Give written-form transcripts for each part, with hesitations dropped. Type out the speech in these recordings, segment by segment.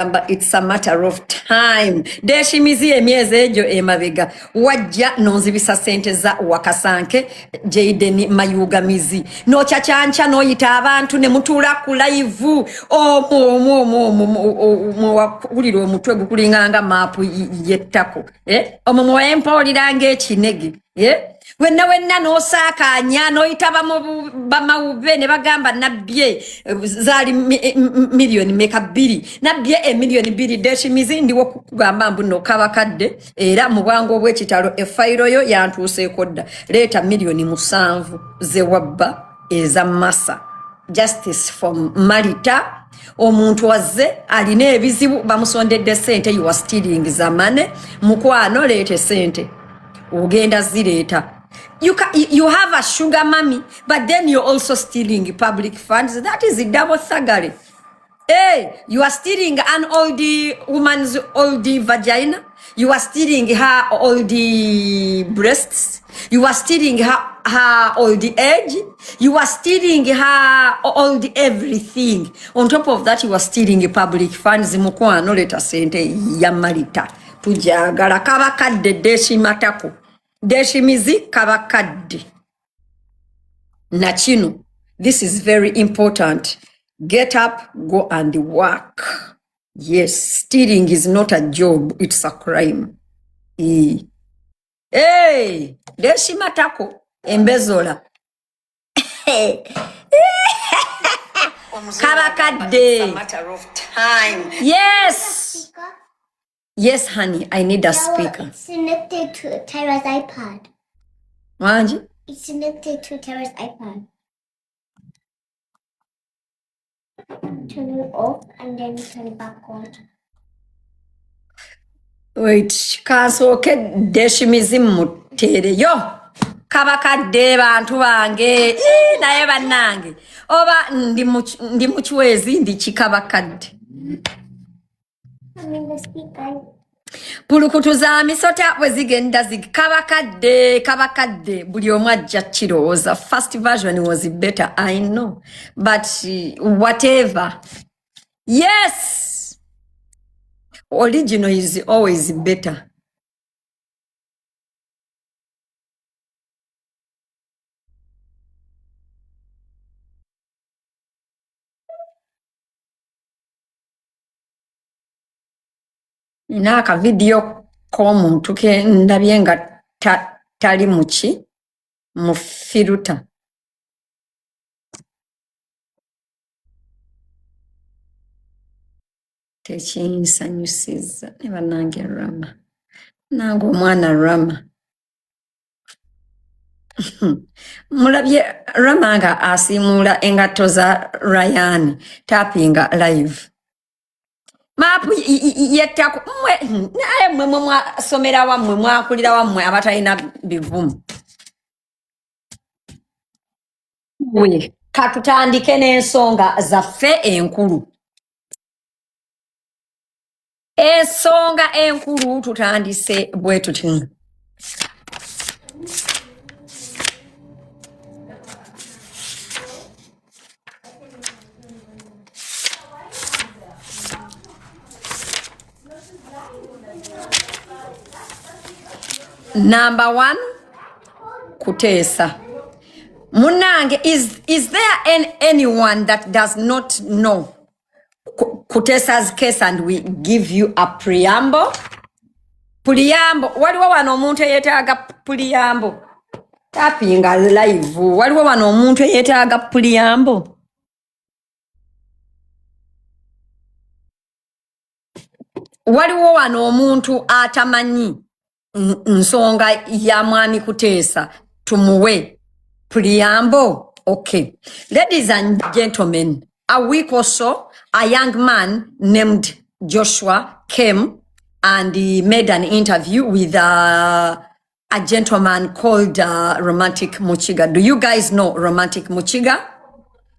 it's a matter of time. Deshimizi emyezi ejo emabega wajja nonzibisa sente za Wakasanke Jaden Mayugamizi no chachancha no yita abantu ne mutula ku live kuliro omutwe gukulinganga map yettako omo empoliranga ekinege wenna no saka nyano itaba mu bamawube ne bagamba nabye zali million meka biri nabye million biri Deshimizi ndiwo kugamba mbuno kabakadde era mu bwango obwekitalo efayiro yo yantuse kodda leta million 7 ze wabba eza massa justice for Marita omuntu wazze alina ebizibu bamusondedde sente you are stealing zamane mukwano lete sente ugenda zileta. You have a sugar mommy, but then you're also stealing public funds. That is a double thuggery. Hey, you are stealing an old woman's old vagina. You are stealing her old breasts. You are stealing her old age. You are stealing her old everything. On top of that, you are stealing public funds. Mukwano leta sente ya Marita. Tujagala kabakadde Deshimatako. Deshimizi kabakadde. Nachino, this is very important. Get up, go and work. Yes, stealing is not a job, it's a crime. Hey, Deshimatako, embezola. Kabakadde. It's a matter of time. Yes. Yes, honey, I need a speaker. It's connected to Tyra's iPad. Wanji? It's connected to Tyra's iPad. Turn it off and then turn it back on. Wait, kasoke Deshimizi mutere. Yo, kabakadde bantu bange. Naye bannange. Oba ndi muchwezi ndi chikabakadde. I'm in the speaker. Pulukutu za misota bwe zigenda kabakadde buli omu ajja kirowooza. First version was better, I know, but whatever. Yes, original is always better. Naka video komuntu ke ndabye nga tali muki mu filter. Tekinsanyusiza ne bannange Rama. Nange omwana Rama. Mulabye Rama nga asimula engatto za Ryan tapping live. Mapu yettako naye mwe mwasomera wammwe mwakulira wammwe abatalina bivumu. We katutandike n'ensonga zaffe enkulu. Ensonga enkulu tutandise bwe tuti. Number 1, Kutesa. Munange, is there anyone that does not know Kutesa's case and we give you a preamble? Waliwo wano omuntu eyetaaga preamble. Tappinga live. Waliwo wano omuntu eyetaaga preamble. Waliwo wano omuntu atamanyi nsonga ya mwami Kutesa tumuwe preamble. Okay, ladies and gentlemen, a week or so a young man named Joshua came and he made an interview with a gentleman called Romantic Muchiga. Do you guys know Romantic Muchiga?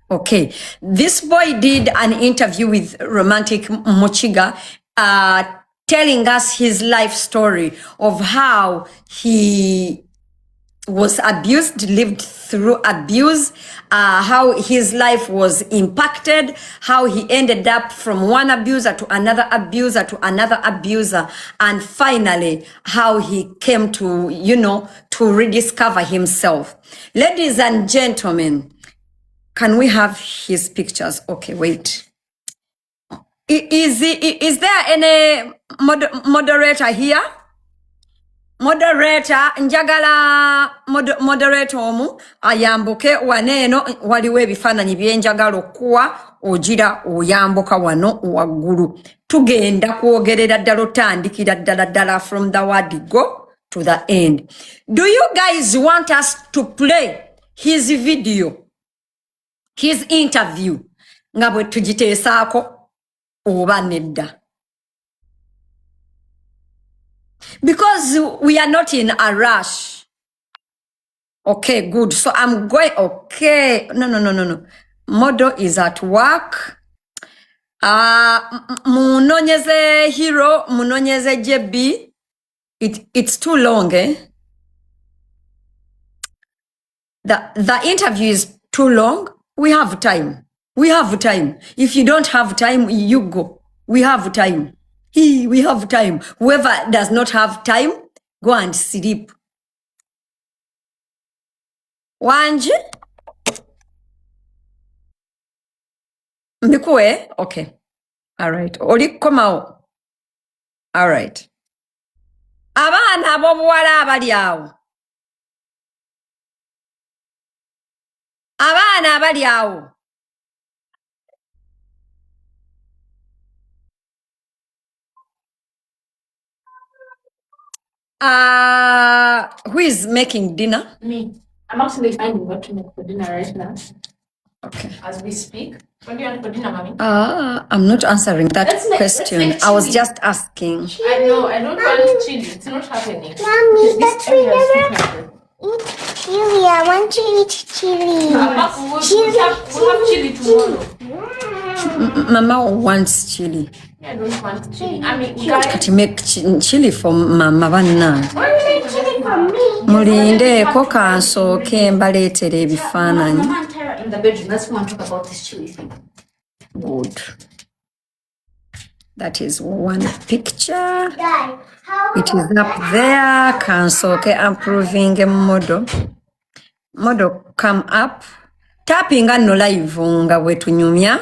Okay, this boy did an interview with Romantic Muchiga telling us his life story of how he was abused, lived through abuse, how his life was impacted, how he ended up from one abuser to another abuser to another abuser, and finally how he came to, you know, to rediscover himself. Ladies and gentlemen, can we have his pictures? Okay, wait. Is there any moderator here? Moderator, njagala moderator omu ayambuke waneno waliwo ebifaananyi byenjagala okuwa ogira oyambuka wano waggulu. Tugenda kwogerera ddala otandikira ddala from the word go to the end. Do you guys want us to play his video, his interview, nga bwe tugiteesaako oba nedda? Because we are not in a rush. Okay, good. So I'm going, okay. No. Model is at work. Munonyeze hero, munonyeze JB. It's too long, eh? The interview is too long. We have time. If you don't have time, you go. We have time. We have time. Whoever does not have time, go and sleep. Wanje? Mbikuwe? Okay. All right. Oli komao. All right. Abaana abobuwala abali awo. Abaana abali awo. Who is making dinner? Me. I'm actually finding what to make for dinner right now. Okay. As we speak. What do you want for dinner, mommy? I'm not answering that question. let's make I was chili. just asking. I know, I don't want chili. It's not happening. Mommy, This but we area is too never crowded. eat chili. I want to eat chili. We'll have chili tomorrow. Mama wants chili. I don't want chili. I mean, guys. To make chili for Mama Vanna. Why do you make chili for me? Mulindeeko kansooke mbaleetera ebifaananyi. Mama and Tara in the bedroom. Let's go and talk about this chili thing. Good. That is one picture. Dad, how It is up there. Kansooke approving a model. Model come up. Tappinga no live nga bwetunyumya.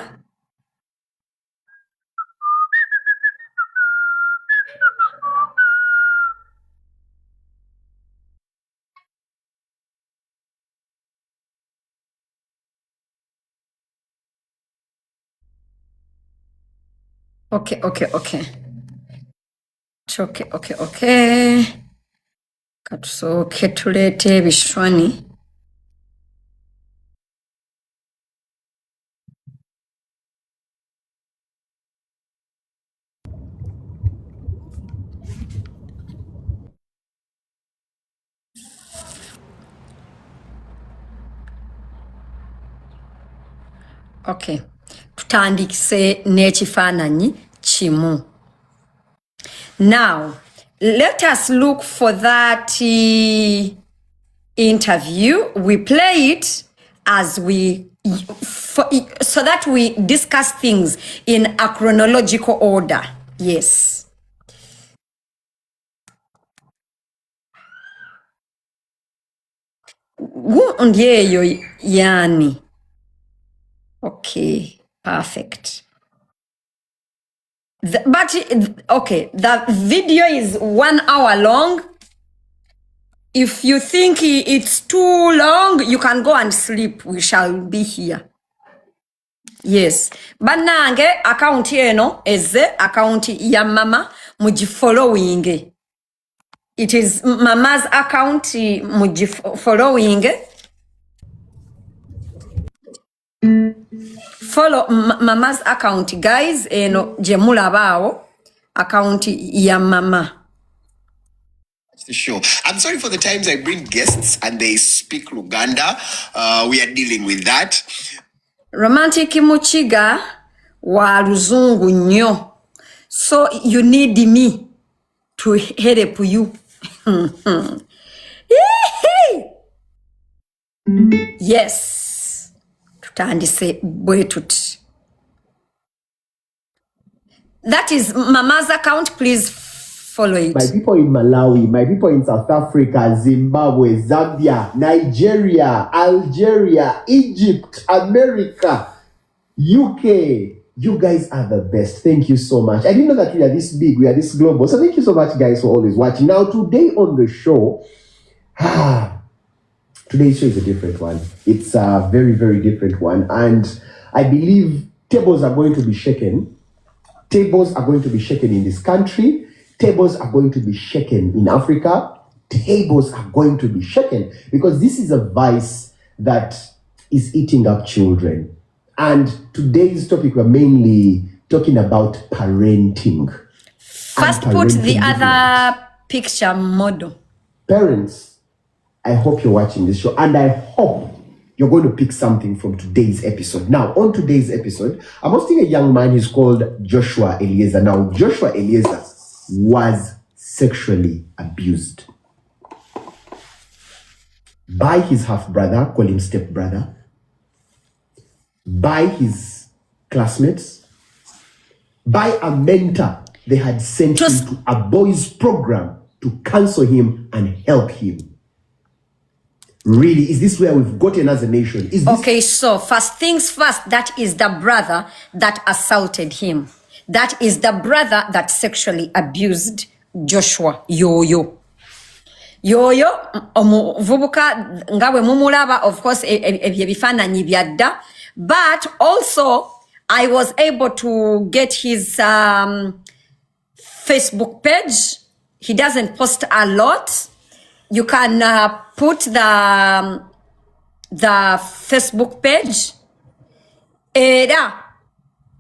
Okay. Katusooke tuleete ebishwani. Okay. Tutandikise n'ekifaananyi kimu. Now, let us look for that interview. We play it as so that we discuss things in a chronological order. Yes. Gundi eyo yani. Okay, perfect. The video is 1 hour long. If you think it's too long, you can go and sleep. We shall be here. Yes. Banange account eno eze account ya mama mugifollowing. It is mama's account mugifollowing. Follow mama's account, guys. Eno jemulabao account ya mama. The show. I'm sorry for the times I bring guests and they speak Luganda. We are dealing with that. Romantic Muchiga wa luzungu nnyo. So you need me to help you. Yes. Tutandise bwe tuti. That is Mama's account. Please follow it. My people in Malawi, my people in South Africa, Zimbabwe, Zambia, Nigeria, Algeria, Egypt, America, UK. You guys are the best. Thank you so much. I didn't know that we are this big, we are this global. So thank you so much, guys, for always watching. Now, today on the show, today's show is a different one. It's a very, very different one. And I believe tables are going to be shaken. Tables are going to be shaken in this country. Tables are going to be shaken in Africa. Tables are going to be shaken because this is a vice that is eating up children. And today's topic, we're mainly talking about parenting. First, put the other picture model. Parents, I hope you're watching this show, and I hope you're going to pick something from today's episode. Now, on today's episode, I'm hosting a young man. He's called Joshua Eliezer. Now, Joshua Eliezer was sexually abused by his half-brother, call him step-brother, by his classmates, by a mentor they had sent him to a boys' program to counsel him and help him. Really, is this where we've gotten as a nation? Is this Okay, so first things first, that is the brother that assaulted him. That is the brother that sexually abused Joshua. Yoyo, omuvubuka ngawe mumulaba, of course, ebyo ebifaananyi byadda. But also, I was able to get his Facebook page. He doesn't post a lot. You can put the Facebook page.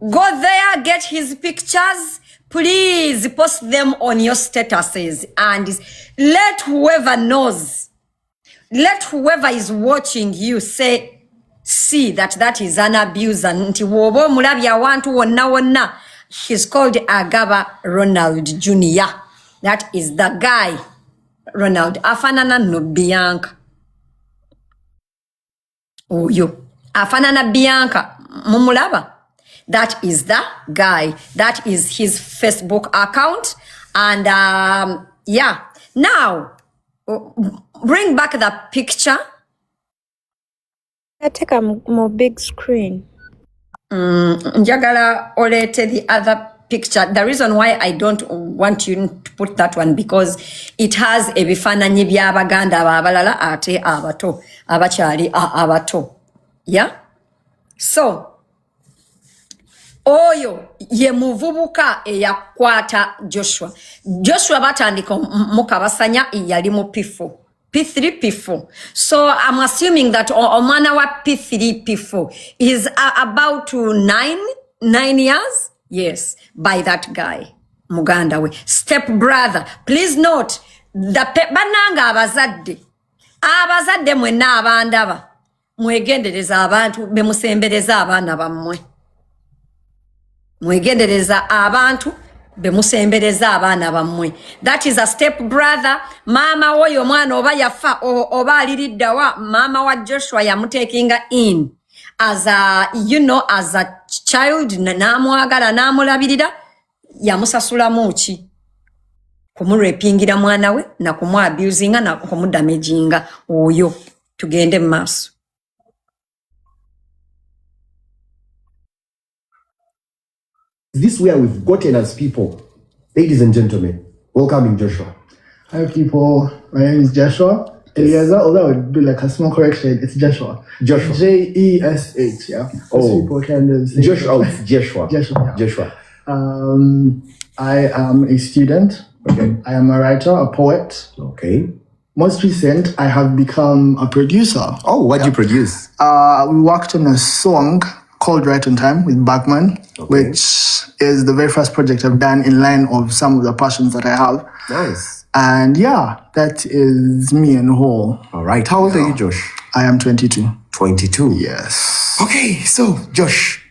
Go there, get his pictures. Please post them on your statuses and let whoever knows, let whoever is watching you see that is an abuse. Nti wobo mulabya wantu wonna. He's called Agaba Ronald Jr. That is the guy. Ronald afanana no Bianca. Oyo afanana Bianca mumulaba. That is the guy. That is his Facebook account. And yeah. Now, bring back the picture. I take a more big screen. Njagala olete the other picture. The reason why I don't want you to put that one because it has ebifaananyi by'Abaganda abalala ate abato abakyali abato. Yeah? So, oyo ye muvubuka eyakwata Joshua. Joshua batandika mukabasanya yali mu P4. P3, P4. So I'm assuming that omwana wa P3, P4 is about to 9 years. Yes, by that guy. Muganda we. Step brother. Please note, bananga abazadde. Abazadde mwenna abandaba. Mwegendereza abantu bemusembereza abaana bammwe. Mwegendereza abantu bemusembereza abaana bammwe. That is a step brother. Mama woyo mwana oba yafa oba aliriddawa, mama wa Joshua yamutekinga in as a child, namwagala namulabirira, yamusasulamu ki kumurepingira mwana we na kumwabusinga na kumudamaginga. Oyo tugende maaso. this where we've gotten as people? Ladies and gentlemen, welcoming Joshua. Hi people, my name is Joshua Eliezer, although it would be like a small correction, it's Joshua. Joshua. Jesh, yeah. Oh. People kind of say Joshua. It's Joshua. Joshua, yeah. Joshua. I am a student. Okay. I am a writer, a poet. Okay. Most recent, I have become a producer. Oh, what do you produce? We worked on a song called Right on Time with Bachman, which is the very first project I've done in line of some of the passions that I have. Nice. And yeah, that is me and whole. All right. How old are you, Josh? I am 22. 22. Yes. Okay, so Josh,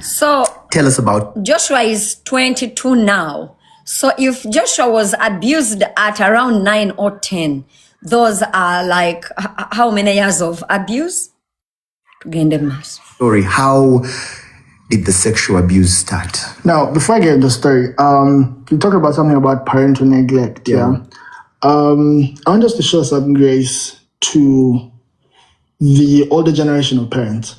So tell us about. Joshua is 22 now. So if Joshua was abused at around 9 or 10, those are like how many years of abuse? Tugende maaso. Sorry, how did the sexual abuse start? Now, before I get into the story, you talk about something about parental neglect. Yeah. I want us to show some grace to the older generation of parents.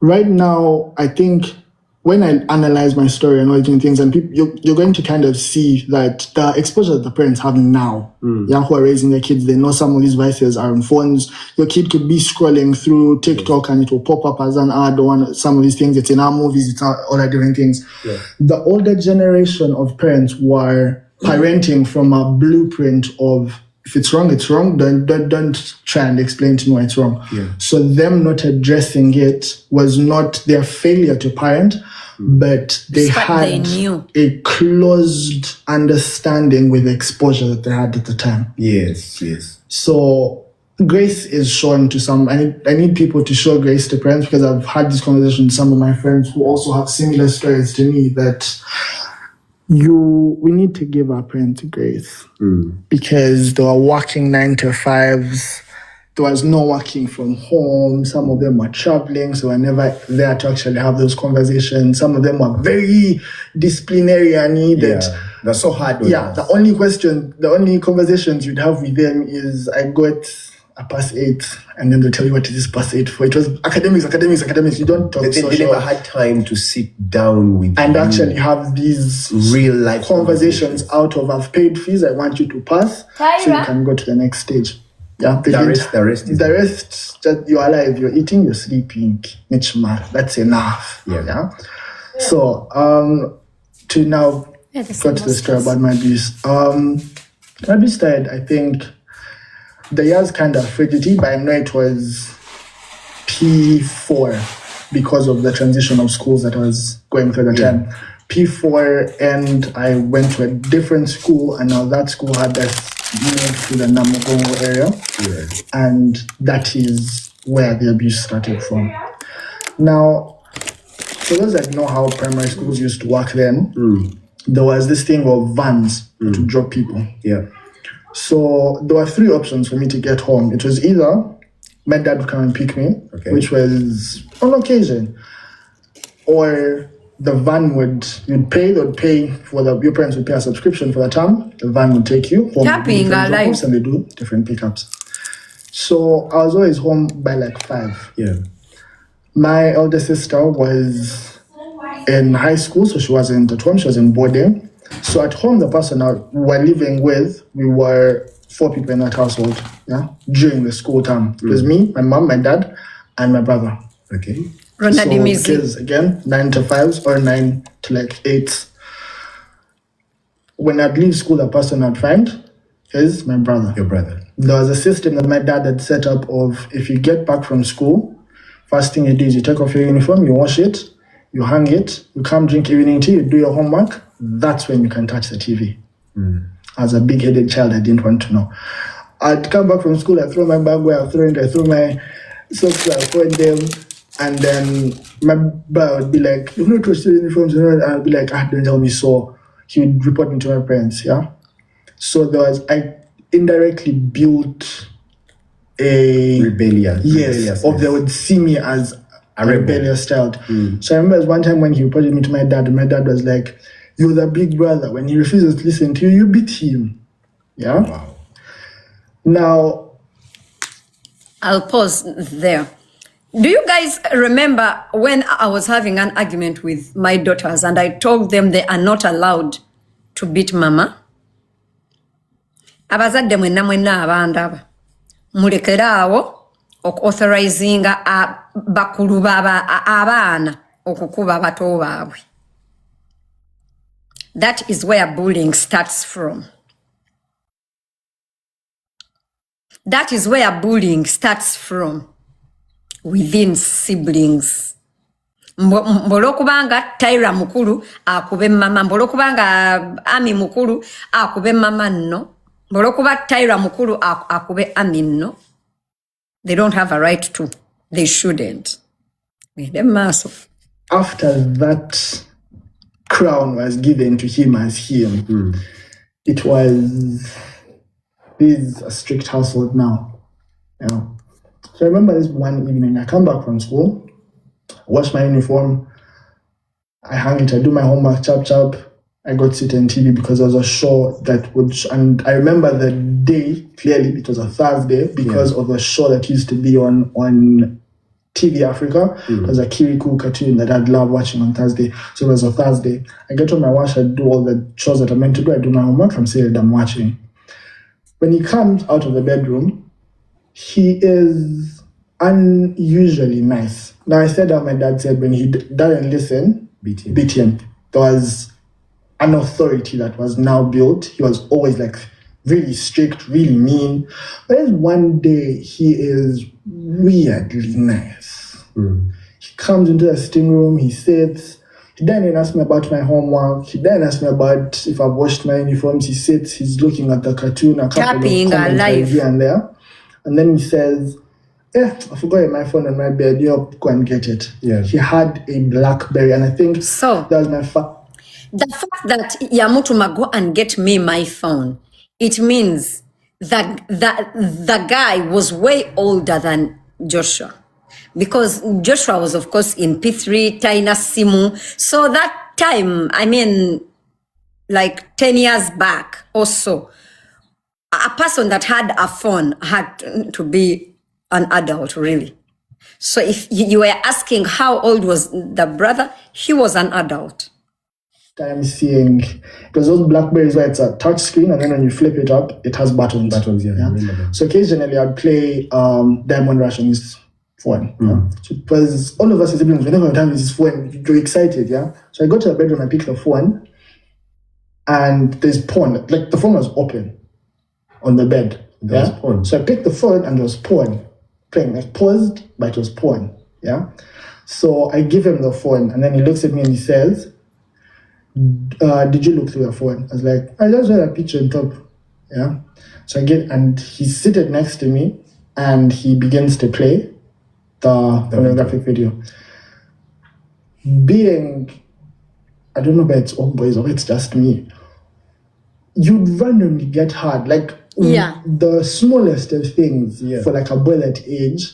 Right now, I think when I analyze my story and all these things, and people, you're going to kind of see that the exposure that the parents have now, who are raising their kids, they know some of these vices are on phones. Your kid could be scrolling through TikTok and it will pop up as an ad on some of these things. It's in our movies, it's all the different things. Yeah. The older generation of parents were parenting from a blueprint of, if it's wrong, it's wrong. Don't try and explain to me why it's wrong. Yeah. So them not addressing it was not their failure to parent, but they had a closed understanding with the exposure that they had at the time. Yes. So grace is shown to some. I need people to show grace to parents, because I've had this conversation with some of my friends who also have similar stories to me, that we need to give our parents grace, because they were working 9 to 5s. There was no working from home. Some of them were traveling, so I never there to actually have those conversations. Some of them were very disciplinary. They're so hard. The only conversations you'd have with them is, I got a pass 8, and then they'll tell you what is this pass 8 for. It was academics. You don't talk social. They never had time to sit down with and you actually have these real life conversations out of, I've paid fees, I want you to pass, so you can go to the next stage. Yeah, the rest, just you're alive, you're eating, you're sleeping. That's enough. Yeah. So to now go to the story about my abuse. My abuse started, I think, the years kind of frigidity, but I know it was P4 because of the transition of schools that I was going through at the time. P4, and I went to a different school, and now that school had us move to the Namugongo area, and that is where the abuse started from. Now, for those that know how primary schools used to work then, there was this thing of vans to drop people. Yeah. So there were 3 options for me to get home. It was either my dad would come and pick me, which was on occasion, or the van you'd pay for your parents would pay a subscription for the term. The van would take you home. And they do different pickups. So I was always home by like 5. Yeah. My elder sister was in high school, so she wasn't at home, she was in boarding. So at home, the person we were living with, we were 4 people in that household, during the school term. It was me, my mom, my dad, and my brother. Okay. So kids, again, 9 to 5s or 9 to like 8s. When I'd leave school, the person I'd find is my brother. Your brother. There was a system that my dad had set up of, if you get back from school, first thing you do is you take off your uniform, you wash it, you hang it, you come drink evening tea, you do your homework. That's when you can touch the TV. As a big-headed child, I didn't want to know. I'd come back from school, I throw my bag where I throw it, I throw my socks where I throw them. And then my brother would be like, "You've not touched the uniforms," and I'd be like, "Don't tell me so." He would report me to my parents, So I indirectly built a rebellion. Yes, they would see me as a rebellious child. So I remember one time when he reported me to my dad, and my dad was like, "You're the big brother. When he refuses to listen to you, you beat him." Yeah. Wow. Now, I'll pause there. Do you guys remember when I was having an argument with my daughters and I told them they are not allowed to beat mama? Abazadde mwenna abandaba. Mulekeraawo authorizinga bakulu abaana okukuba abato baabwe. That is where bullying starts from. That is where bullying starts from. Within siblings. Mbolokubanga Tyra mukulu akube mama, mbolokubanga Ami mukulu akube mama no. Mbolokuba Tyra mukulu akube Ami no. They don't have a right to. They shouldn't. After that crown was given to him as him, it was This is a strict household now. Yeah. So I remember this one evening, I come back from school, wash my uniform, I hang it, I do my homework, chop. I got to sit on TV because there was a show that would, and I remember the day clearly, it was a Thursday because of a show that used to be on TV Africa. It was a Kirikou cartoon that I'd love watching on Thursday. So it was a Thursday. I get on my watch, I do all the shows that I'm meant to do, I do my homework, I'm saying I'm watching. When he comes out of the bedroom, he is unusually nice. Now I said that my dad said when he didn't listen, beat him. There was an authority that was now built. He was always like really strict, really mean. But then one day he is weirdly nice. He comes into the sitting room, he sits. He then asks me about my homework. He then asks me about if I've washed my uniforms. He sits, he's looking at the cartoon, a couple of comments here and there. And then he says, I forgot my phone on my bed. You go and get it. Yeah. He had a BlackBerry, and I think so. That was my the fact that Yamutuma go and get me my phone, it means that the guy was way older than Joshua. Because Joshua was, of course, in P3, Taina Simu. So that time, I mean, like 10 years back or so, a person that had a phone had to be an adult, really. So if you were asking how old was the brother, he was an adult. I'm seeing, because those Blackberries where it's a touch screen and then when you flip it up, it has buttons. Yeah. So occasionally I'd play Diamond Rush on his phone. Yeah? So because all of us as siblings, whenever we have his phone, you're excited, yeah? So I go to the bedroom, I pick the phone, and there's porn. Like the phone was open on the bed. There's porn. So I picked the phone and there was porn playing. Like paused, but it was porn. Yeah. So I give him the phone and then he looks at me and he says, did you look through your phone? I was like, I just read a picture on top. Yeah. So I get, and he's seated next to me and he begins to play the pornographic video. Being, I don't know if it's all boys or it's just me, you'd randomly get hard. Like, the smallest of things for like a boy that age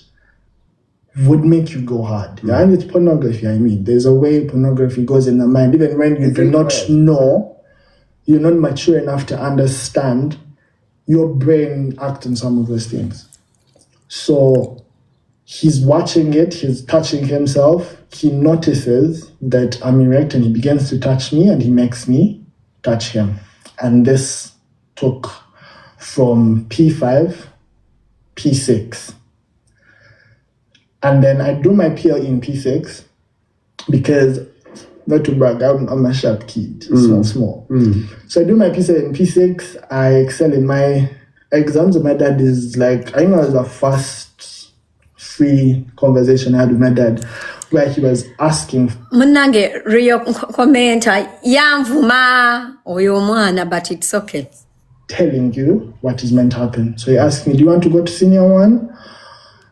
would make you go hard. Yeah, and it's pornography, I mean. There's a way pornography goes in the mind, even when you do not know, you're not mature enough to understand, your brain acts on some of those things. So he's watching it, he's touching himself, he notices that I'm erect and he begins to touch me and he makes me touch him. And this took from P5, P6. And then I do my PL in P6 because, not to brag, I'm a sharp kid, small. So I do my P7 in P6, I excel in my exams. My dad is like, I think it was the first free conversation I had with my dad where he was asking. Munange, real commenter, yamvuma oyo mwana, but it's okay. Telling you what is meant to happen. So he asked me, do you want to go to senior one?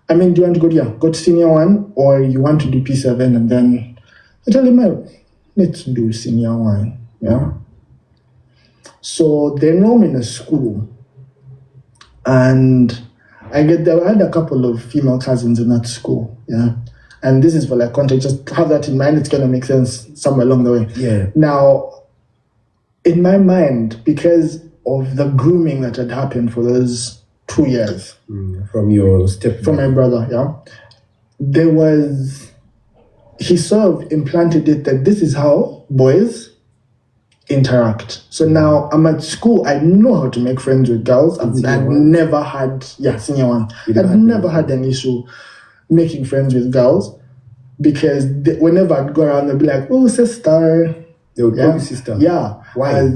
I mean, do you want to go to senior one, or you want to do P7? And then I tell him, let's do senior one. Yeah. So they enroll me in a school, and I had a couple of female cousins in that school. Yeah. And this is for like context, just have that in mind. It's going to make sense somewhere along the way. Yeah. Now, in my mind, because of the grooming that had happened for those 2 years. From your stepbrother? From my brother, yeah. He sort of implanted it that this is how boys interact. So now I'm at school, I know how to make friends with girls. I've never had, senior one. I've never had an issue making friends with girls because whenever I'd go around, they'd be like, oh, sister. They would call you sister? Yeah. Why?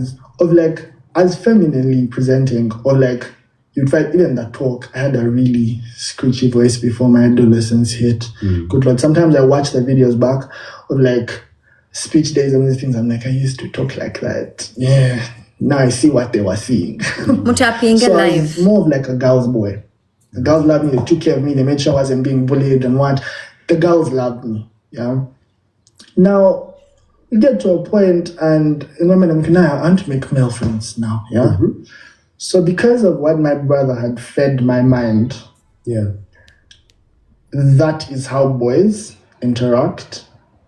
As femininely presenting, or like, you'd find even that talk, I had a really screechy voice before my adolescence hit. Good Lord. Sometimes I watch the videos back of like speech days and these things. I'm like, I used to talk like that. Yeah. Now I see what they were seeing. So I was more of like a girl's boy. The girls loved me, they took care of me, they made sure I wasn't being bullied and what. The girls loved me. Yeah. Now, we get to a point and in my mind, I want to make male friends now. Yeah. So because of what my brother had fed my mind, Yeah. that is how boys interact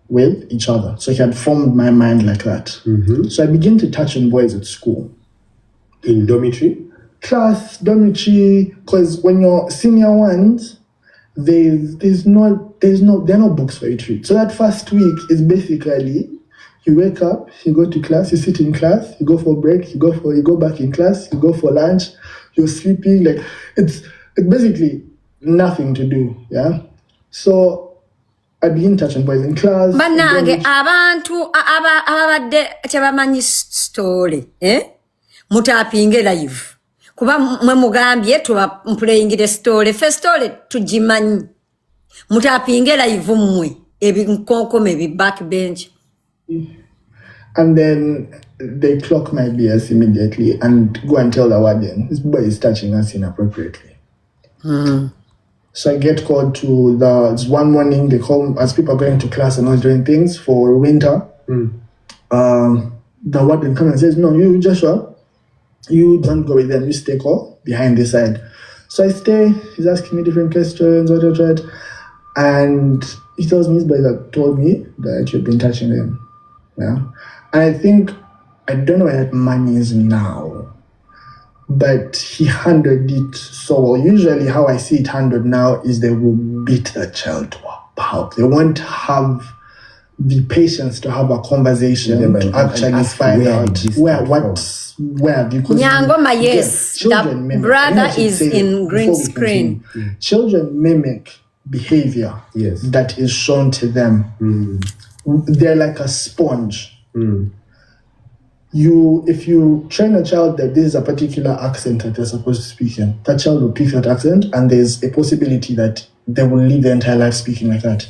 with each other. So he had formed my mind like that. So I began to touch on boys at school. In dormitory? Class, dormitory, because when you're senior ones, there are no books for you to read. So that first week is basically you wake up, you go to class, you sit in class, you go for break, you go back in class, you go for lunch, you're sleeping. Like it's basically nothing to do. Yeah. So I begin touching boys in class. Bannange abantu ababadde tebamanyi story mutapinge live kuba mwe mugambye tuba mplayingire story fe story tugimanyi mutapinge live mmwe ebinkonkome bi backbench. And then they clock my BS immediately and go and tell the warden, this boy is touching us inappropriately. So I get called to one morning, they call as people are going to class and all doing things for winter. The warden comes and says, no, you Joshua, you don't go with them, you stay behind this side. So I stay, he's asking me different questions, what, and he tells me his boys have told me that you've been touching them. Yeah. And I think, I don't know where that money is now, but he handled it so well. Usually how I see it handled now is they will beat the child to a pulp. They won't have the patience to have a conversation to actually find out where because Nyangoma, yes, children the brother is in green before we screen. continue, children mimic behavior that is shown to them. They're like a sponge. If you train a child that this is a particular accent that they're supposed to speak in, that child will pick that accent, and there's a possibility that they will live their entire life speaking like that.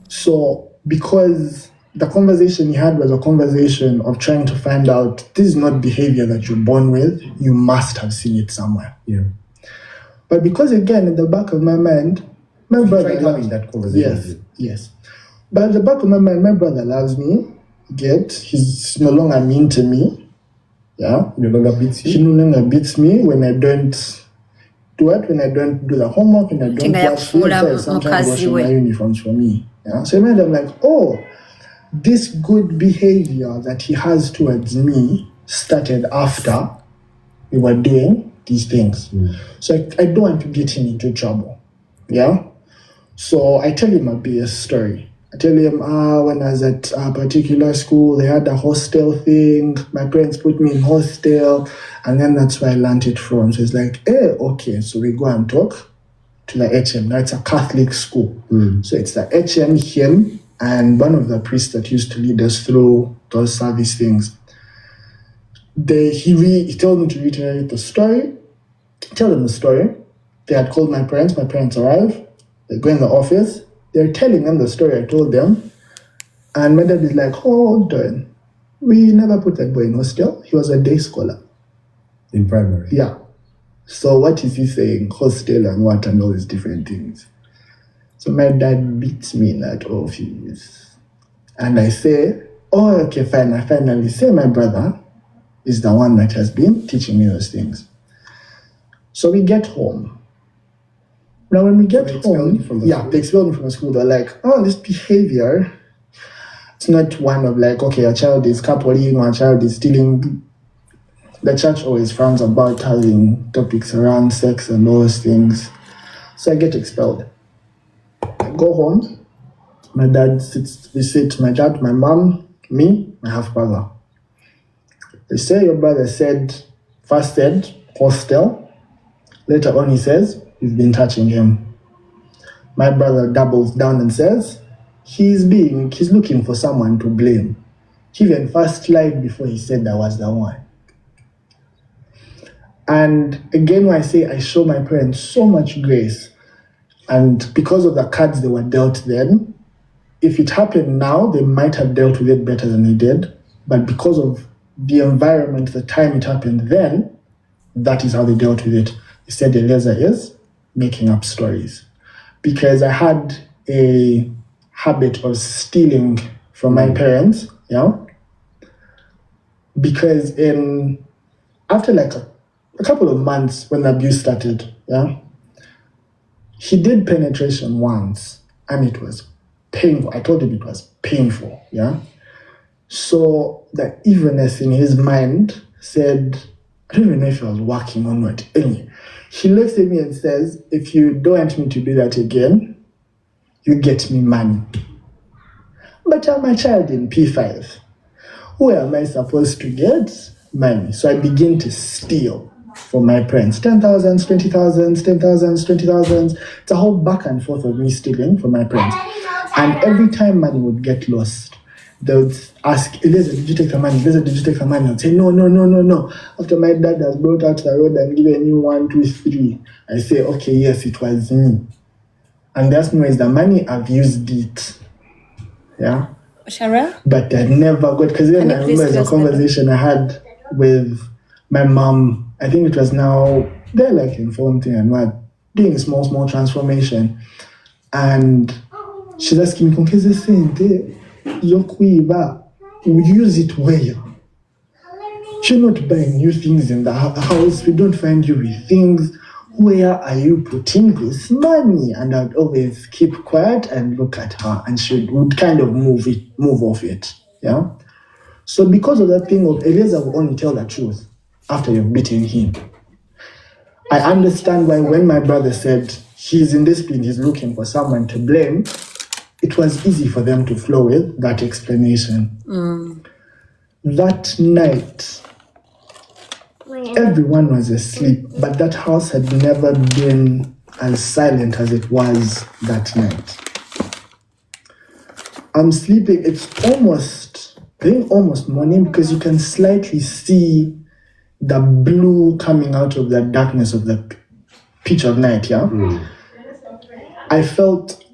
So because the conversation he had was a conversation of trying to find out, this is not behavior that you're born with, you must have seen it somewhere. But because again, in the back of my mind, my brother having that conversation. Yes. But at the back of my mind, my brother loves me. He's no longer mean to me. Yeah. No longer beats you? He no longer beats me when I don't do it, when I don't do the homework, when I don't watch films. Sometimes washing my uniforms for me. Yeah. So I'm like, oh, this good behavior that he has towards me started after we were doing these things. So I don't want to get him into trouble. Yeah. So I tell him a BS story. I tell him, when I was at a particular school, they had a hostel thing. My parents put me in hostel, and then that's where I learned it from. So he's like, okay. So we go and talk to the HM. Now it's a Catholic school. So it's the HM, him, and one of the priests that used to lead us through those service things. He told me to reiterate the story. Tell them the story. They had called my parents. My parents arrived. They go in the office. They're telling them the story I told them. And my dad is like, hold on. We never put that boy in hostel. He was a day scholar. In primary? Yeah. So what is he saying? Hostel and what and all these different things. So my dad beats me in that office. And I say, oh, okay, fine. I finally say my brother is the one that has been teaching me those things. So we get home. Now, when we get home, they expelled me from the school. They're like, oh, this behavior, it's not one of like, okay, a child is coupling or a child is stealing. The church always frowns about having topics around sex and those things. So I get expelled. I go home. My dad my dad, my mom, me, my half-brother. They say your brother first said hostel. Later on he says, you've been touching him. My brother doubles down and says, he's looking for someone to blame. He even first lied before he said that was the one. And again, when I say I show my parents so much grace, and because of the cards they were dealt then, if it happened now, they might have dealt with it better than they did. But because of the environment, the time it happened then, that is how they dealt with it. They said Alese is making up stories. Because I had a habit of stealing from my parents, because after like a couple of months when the abuse started, yeah, he did penetration once and it was painful. I told him it was painful, yeah. So the evilness in his mind said, I don't even know if he was working or not. Anyway, he looks at me and says, if you don't want me to do that again, you get me money. But I'm a child in P5. Where am I supposed to get money? So I begin to steal from my parents. 10,000, 20,000, 10,000, 20,000. It's a whole back and forth of me stealing from my parents. And every time money would get lost, they would ask, Alese, did you take the money? Alese, did you take the money? I'd say, no. After my dad has brought out the road and given you 1, 2, 3, I say, okay, yes, it was me. And that's no, is the money, I've used it. Yeah? Shara? But I never got, because then I remember the conversation I had with my mom. I think it was now, they're like in 14 and what, doing small transformation. And she's asking me, Konkeze sente, yokuiba, we use it where? You're not buying new things in the house. We don't find you with things. Where are you putting this money? And I'd always keep quiet and look at her, and she would kind of move off it. Yeah. So because of that thing of Alese will only tell the truth after you've beaten him. I understand why when my brother said he's indisciplined, he's looking for someone to blame, it was easy for them to flow with that explanation. That night, everyone was asleep, but that house had never been as silent as it was that night. I'm sleeping, it's almost morning because you can slightly see the blue coming out of the darkness of the pitch of night, yeah? I felt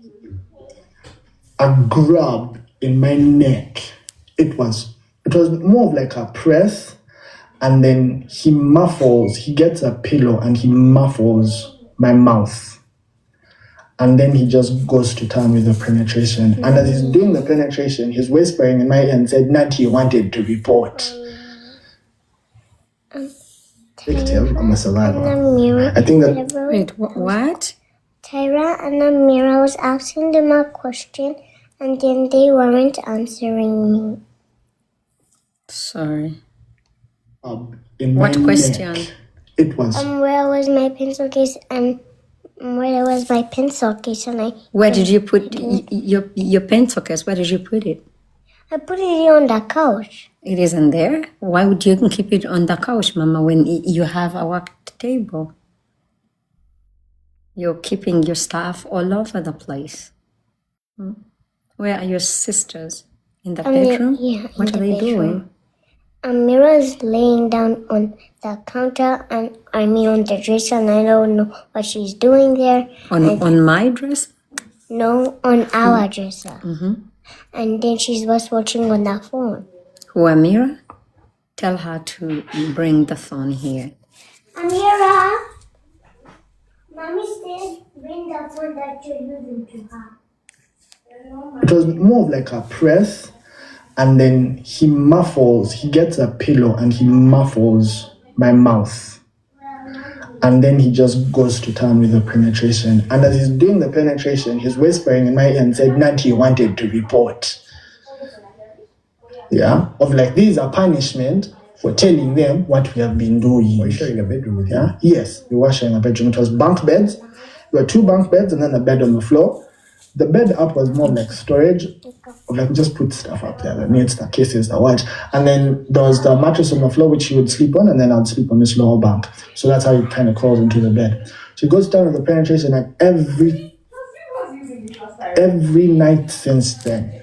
a grab in my neck. It was more of like a press, and then he gets a pillow and he muffles my mouth. And then he just goes to town with the penetration. And as he's doing the penetration, he's whispering in my ear and said, Nanti wanted to report. Victim, I'm a survivor. I think that... Wait, what? Tyra and Amira was asking them a question, and then they weren't answering me. Sorry. In What my question? Neck, it was... Where was my pencil case? And where was my pencil case? And Where did you put your pencil case? Where did you put it? I put it on the couch. It isn't there. Why would you keep it on the couch, Mama, when you have a work table? You're keeping your stuff all over the place. Where are your sisters? In the bedroom? Yeah, what are they doing? Amira is laying down on the counter, and I'm on the dresser, and I don't know what she's doing there. On my dress? No, on our dresser. And then she was watching on the phone. Who, Amira? Tell her to bring the phone here. Amira, Mommy said bring the phone that you're using to her. It was more of like a press, and then he gets a pillow and he muffles my mouth. And then he just goes to town with the penetration. And as he's doing the penetration, he's whispering in my ear and said, Nanti wanted to report. Yeah? Of like, this is a punishment for telling them what we have been doing. Were you sharing a bedroom with him? Yeah? Yes, we were sharing a bedroom. It was bunk beds. There were 2 bunk beds and then a bed on the floor. The bed up was more like storage, like just put stuff up there, the nets, the cases, the watch. And then there was the mattress on the floor, which he would sleep on, and then I'd sleep on this lower bunk. So that's how he kind of crawls into the bed. So he goes down with the penetration, and every night since then,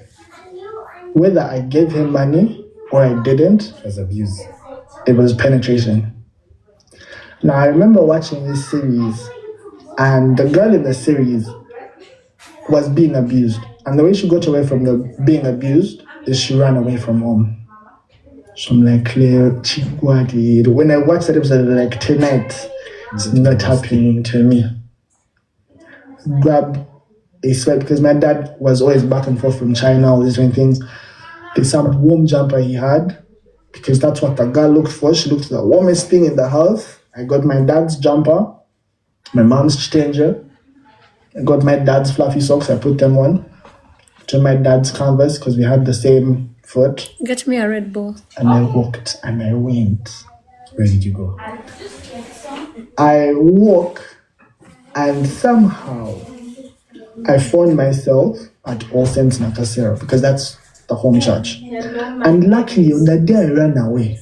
whether I gave him money or I didn't, It was abuse. it was penetration. Now, I remember watching this series, and the girl in the series was being abused. And the way she got away from the being abused is she ran away from home. So I'm like, Claire, when I watched that episode, like, tonight, it's not happening to me. Grab a sweat, because my dad was always back and forth from China, all these different things. There's some warm jumper he had, because that's what the girl looked for. She looked for the warmest thing in the house. I got my dad's jumper, my mom's changer. I got my dad's fluffy socks. I put them on. To my dad's canvas because we had the same foot. Get me a Red Bull. And I walked and I went. Where did you go? I walk and somehow I found myself at All Saints Nakasero because that's the home church. And luckily on the day I ran away,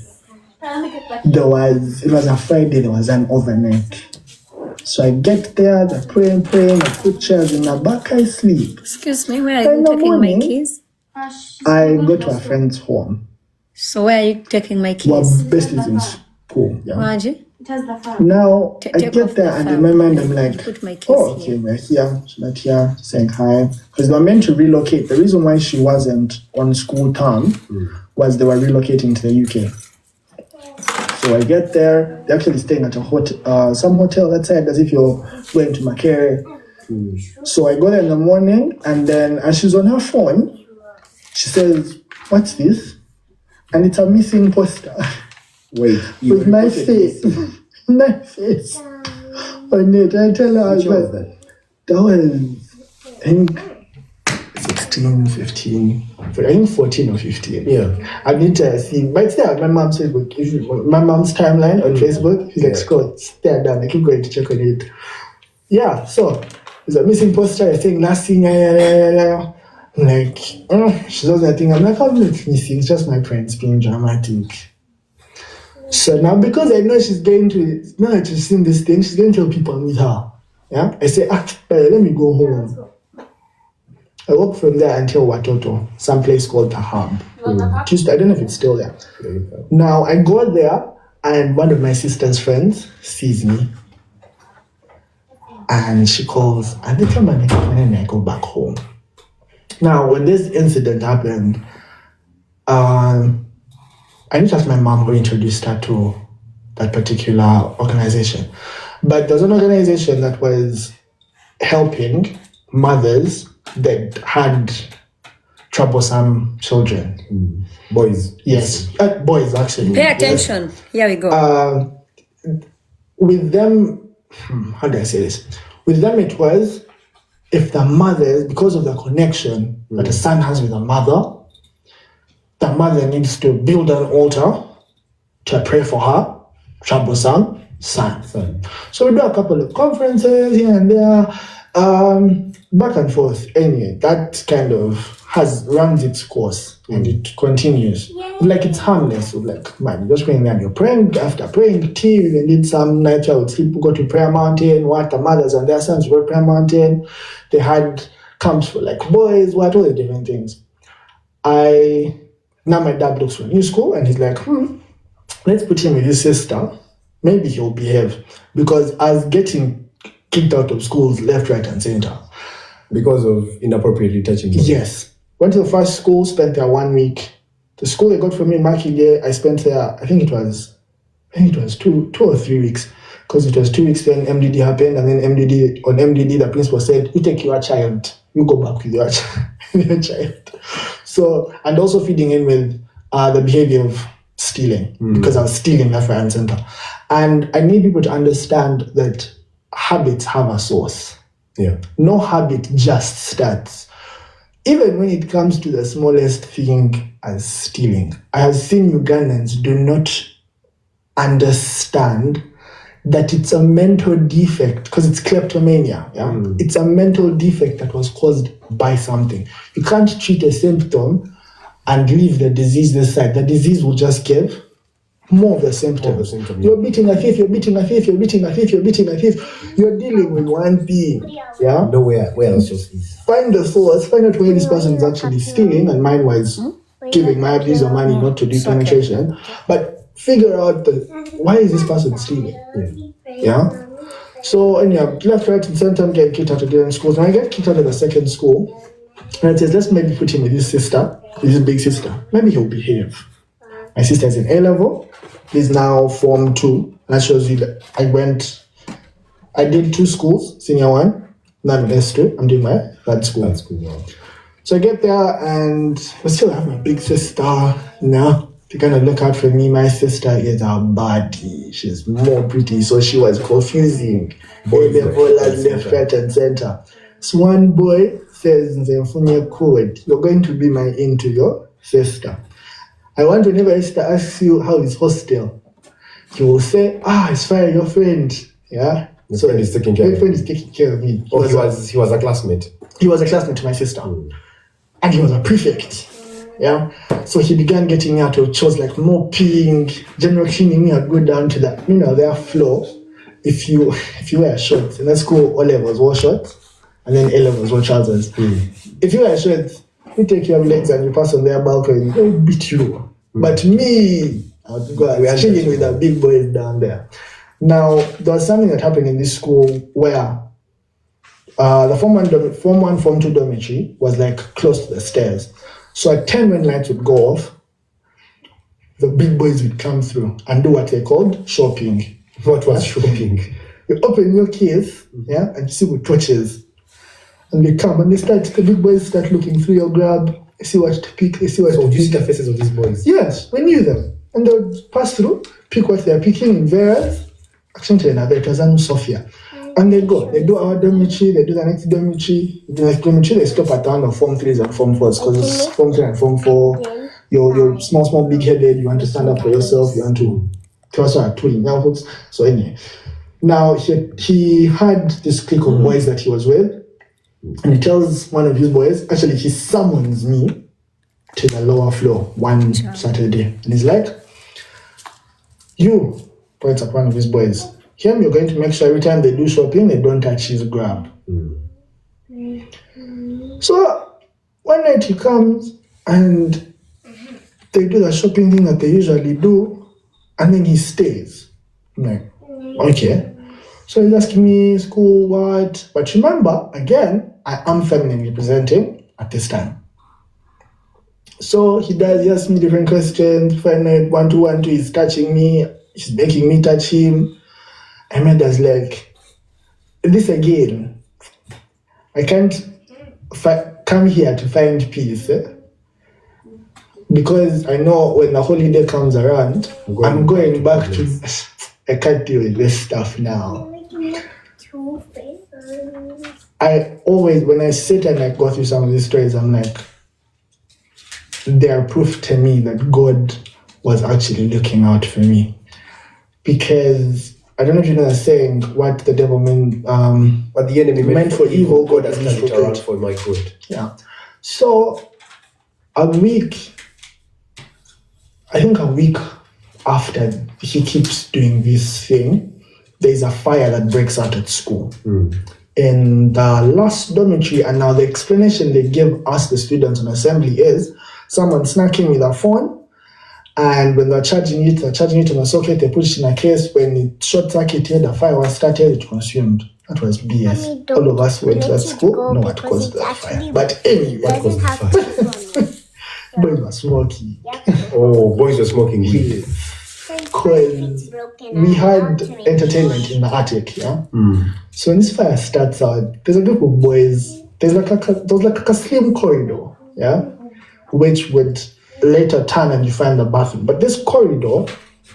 it was a Friday, there was an overnight. So I get there, they're praying, I put chairs in the back, I sleep. Excuse me, where are In you the taking morning, my keys? I go to a friend's home. So where are you taking my Well, keys? best is in school. Yeah. Waji? Now I Take get off there the and phone. in my mind I'm like, Put my keys oh, okay, we're here. She's not here, saying hi. Because they were meant to relocate. The reason why she wasn't on school term was they were relocating to the UK. So I get there, they're actually staying at a some hotel outside as if you're going to Makere. So I go there in the morning and then as she's on her phone, she says, what's this? And it's a missing poster. Wait, With my face. My face. On it. I tell her, Which was that? that was, I think, 16, 15, I think 14 or 15. Yeah. I need to see, but it's there, my mom's Facebook, my mom's timeline on Facebook. She's like, scroll, stare down, I keep going to check on it. Yeah, so, there's a missing poster, I think last thing, I'm like, she does that thing. I'm like, I'm not missing, it's just my friends being dramatic. So now, because I know she's going to, now that she's seen this thing, she's going to tell people I'm with her. Yeah, I say, let me go home. I walk from there until Watoto, some place called the Hub. Just, I don't know if it's still there. Now, I go there, and one of my sister's friends sees me. And she calls, and they tell me, and then I go back home. Now, when this incident happened, I didn't ask my mom who introduced her to that particular organization. But there was an organization that was helping mothers that had troublesome children. Boys. Yes, boys actually. Pay attention. Here we go. With them, how do I say this? With them it was, if the mothers, because of the connection that the son has with the mother needs to build an altar to pray for her troublesome son. So we do a couple of conferences here and there, back and forth. Anyway, that kind of runs its course and it continues. Like it's harmless. Like, man, you're just praying there and you're praying. After praying, tea, we even did some night out. People go to Prayer Mountain, the mothers and their sons go to Prayer Mountain. They had camps for like boys, all the different things. Now my dad looks for a new school and he's like, let's put him with his sister. Maybe he'll behave. Because I was getting kicked out of schools left, right, and center. Because of inappropriately touching them? Yes. Went to the first school, spent there 1 week. The school they got for me in Makige, I spent there, I think it was 2 or 3 weeks. Because it was 2 weeks then MDD happened, and then on MDD the principal said, you take your child, you go back with your child. So, and also feeding in with the behavior of stealing, because I was stealing left, right, and center. And I need people to understand that habits have a source. Yeah. No habit just starts. Even when it comes to the smallest thing as stealing, I have seen Ugandans do not understand that it's a mental defect, because it's kleptomania. Yeah? It's a mental defect that was caused by something. You can't treat a symptom and leave the disease this side. The disease will just give more of the symptoms. You're beating a thief, you're beating a thief, you're beating a thief, you're beating a thief. You're dealing with one thing. Yeah? No, where else is? Find the source, find out where this person is actually stealing, and mine was giving my abuser money not to do penetration. But figure out why is this person stealing? Yeah? So, anyhow, left, right, and center, I'm getting kicked out of different schools. When I get kicked out of the second school, and it says, let's maybe put him with his sister, with his big sister. Maybe he'll behave. My sister is in A level, he's now Form 2. That shows you that I did 2 schools, senior 1, now I'm in S2, I'm doing my third school. That's cool. Wow. So I get there and I still have my big sister now. to kind of look out for me. My sister is a baddie. She's more pretty, so she was confusing all the ballers left, right, and center. So one boy says, "Nzemfunye code. You're going to be my in to your sister. I want whenever I used to ask you how is hostel, he will say, it's fine, your friend." Yeah. The friend is taking care of friend is taking care of me. Oh, he was a classmate. He was a classmate to my sister. And he was a prefect. Yeah. So he began getting me out of chores like mopping, general cleaning me. I'd go down to that, their floor. If you wear shorts, in that school, O levels wore shorts, and then A levels wore trousers. If you wear shorts, you take your legs and you pass on their balcony, they'll beat you. But me, I was chilling with the big boys down there. Now, there was something that happened in this school where the Form 1, Form 2 dormitory was like close to the stairs. So at 10 when lights would go off, the big boys would come through and do what they called shopping. What was shopping? You open your case, and you see with torches. And they come and the big boys start looking through your grab, see what to pick, they see what to do you pick. see the faces of these boys? Yes, we knew them. And they would pass through, pick what they're picking in various. Actually, it was Sophia. And they go. They do our dormitory, they do the next dormitory. The next dormitory, they stop at the end of Form 3s and Form 4s because it's Form 3 and Form 4. You're small, big-headed. You want to stand up for yourself. You want to tell us our twin. So anyway, now he had this clique of boys that he was with. And he tells one of his boys, actually, he summons me to the lower floor one Saturday. And he's like, "You," points at one of his boys, "Him, you're going to make sure every time they do shopping, they don't touch his grab." So one night he comes and they do the shopping thing that they usually do, and then he stays. I'm like, okay. So he's asking me, "School, what?" But remember, again, I am feminine representing at this time. So he asks me different questions. Finally, 1 to 1 to he's touching me. He's making me touch him. Amanda's like, "This again, I can't come here to find peace. Because I know when the holiday comes around, I'm going back to, I can't deal with this stuff now." I always, when I sit and I go through some of these stories, I'm like, they are proof to me that God was actually looking out for me. Because I don't know if you know the saying, what the devil meant, what the enemy meant for evil, God has turned it around for my good. Yeah. So a week after he keeps doing this thing, there's a fire that breaks out at school. In the last dormitory, and now the explanation they give us, the students on assembly, is someone snacking with a phone, and when they're charging it on a socket, they put it in a case. When it short circuited, the fire was started, it consumed. That was BS. All of us went to that school, know what caused the fire. But anyway, what caused the fire? Boys were smoking. Oh, boys were smoking weed. Because we had entertainment in the attic, yeah? So when this fire starts out, there's a group of boys, there was like a slim corridor, yeah? Which would later turn and you find the bathroom. But this corridor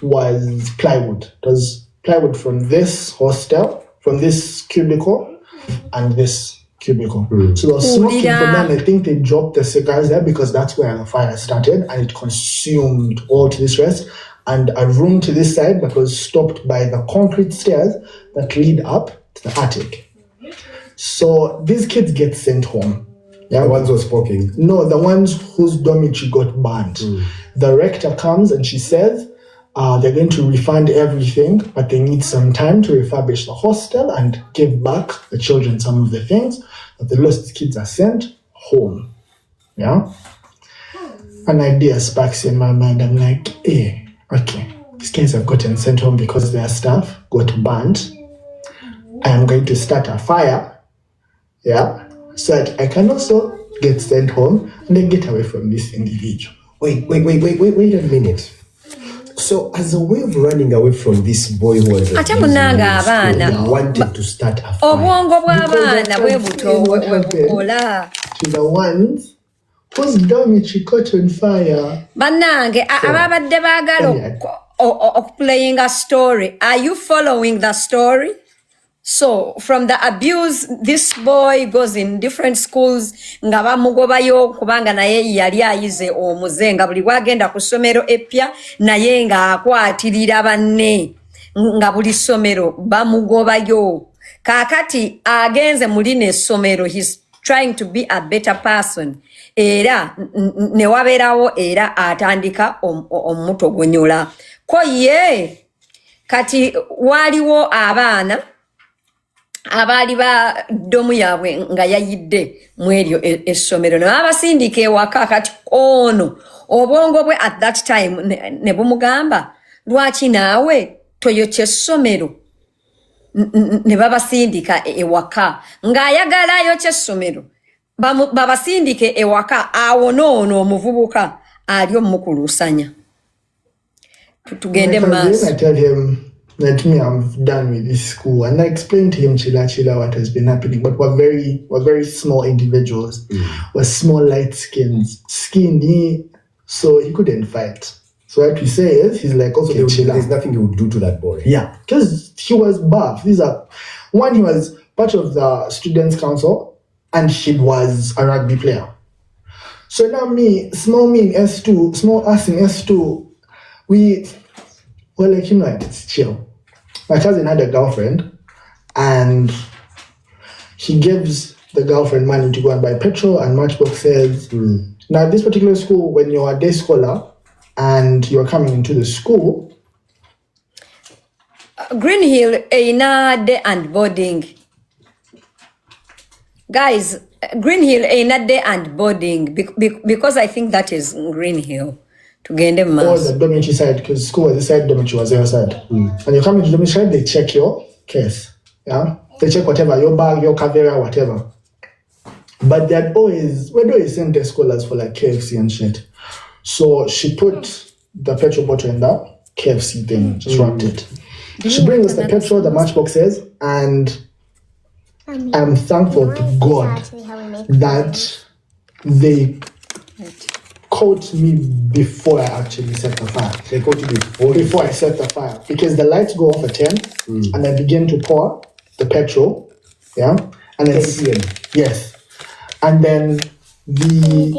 was plywood. It was plywood from this hostel, from this cubicle, and this cubicle. So there was smoking from them. I think they dropped the cigars there because that's where the fire started, and it consumed all to this rest. And a room to this side that was stopped by the concrete stairs that lead up to the attic. So these kids get sent home. Yeah? The ones who were smoking? No, the ones whose dormitory got burnt. The rector comes and she says they're going to refund everything, but they need some time to refurbish the hostel and give back the children some of the things. But the lost kids are sent home. Yeah? An idea sparks in my mind. I'm like, okay, these kids have gotten sent home because their stuff got burnt. I am going to start a fire, so that I can also get sent home and then get away from this individual. Wait a minute. So as a way of running away from this boy who was Ate munanga abaana wanted to start a fire. obwongo bw'abaana bwe buto we bukola. To the ones whose dormitory caught on fire. Bannange, ababadde baagala playing a story. Are you following the story? So from the abuse, this boy goes in different schools nga bamugobayo kubanga naye yali ayize omuze nga buli bwagenda ku ssomero eppya naye nga akwatirira banne nga buli ssomero bamugobayo. Kaakati agenze mu lino essomero, he's trying to be a better person. Era ne wabeerawo era atandika omutogonyola. Ko ye kati waliwo abaana abaali ba domu yaabwe nga yayidde mu eryo essomero ne babasindika ewaka. Kati ono obwongo bwe at that time ne bumugamba lwaki naawe toyokya essomero, ne babasindika ewaka ng'ayagala ayokya essomero babasindike ewaka. Awo noono omuvubuka ali omukuluusanya. Tugende maaso. I tell him that me, I'm done with this school, and I explained to him chila what has been happening. But we're very small individuals. We're small, light skins, skinny, so he couldn't fight. So what we say is, he's like, okay, There's nothing he would do to that boy. yeah, because he was buff. He was part of the students' council, and he was a rugby player. So now small me in S2, small us in S2, we were like, it's chill. My cousin had a girlfriend, and he gives the girlfriend money to go and buy petrol and matchboxes. Now, this particular school, when you're a day scholar and you're coming into the school, Green Hill eina day and boarding. Guys, Green Hill eina day and boarding because I think that is Green Hill. Tugende or maaso. the dormitory side, because school was this side, dormitory was the other side. And you come into the dormitory side, they check your case. Yeah? They check whatever, your bag, your camera, whatever. But they'd always send their scholars for like KFC and shit. So she put the petrol bottle in the KFC thing, just wrapped it. She brings us the petrol, the matchboxes, and I'm thankful to God that they caught me before I actually set the fire. They caught you Before I set the fire. Because the lights go off at 10 and I begin to pour the petrol. Yeah. And then yes. And then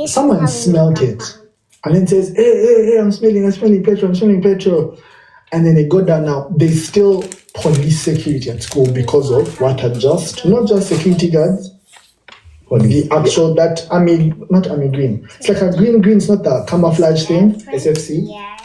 someone smelled it. And then says, hey, I'm smelling petrol. And then they go down now. They still police security at school because of what had not just security guards, the actual not army green. It's like a green, it's not a camouflage thing, SFC. Yeah.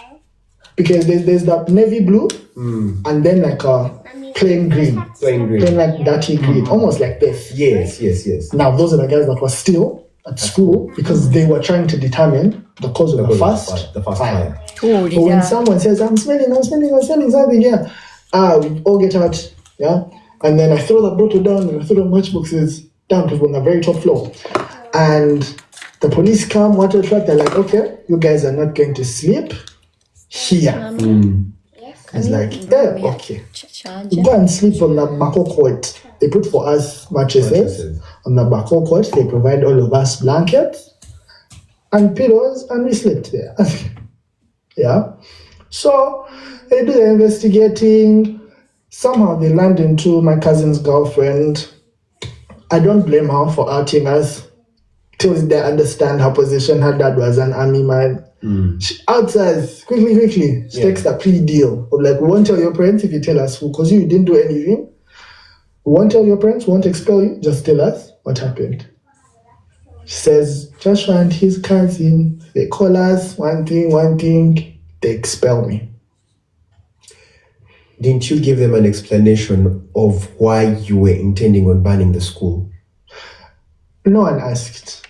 Because there's that navy blue and then like a plain green. Plain like dirty green, almost like this. Yes. Now those are the guys that were still at school because they were trying to determine the cause of the first fire. But when someone says, I'm smelling something here, we all get out, yeah? And then I throw the bottle down and I throw the matchboxes down because we're on the very top floor. And the police come, water truck, they're like, okay, you guys are not going to sleep here. It's like, okay. You go and sleep on the bako court. They put for us mattresses on the bako court. They provide all of us blankets and pillows, and we slept there. Yeah. So they do the investigating. Somehow they land into my cousin's girlfriend. I don't blame her for outing us till they understand her position. Her dad was an army man. She outs us quickly. She takes a plea deal of like, we won't tell your parents if you tell us who, because you didn't do anything. We won't tell your parents, we won't expel you, just tell us what happened. She says, Joshua and his cousin, they call us, one thing, they expel me. Didn't you give them an explanation of why you were intending on banning the school? No one asked.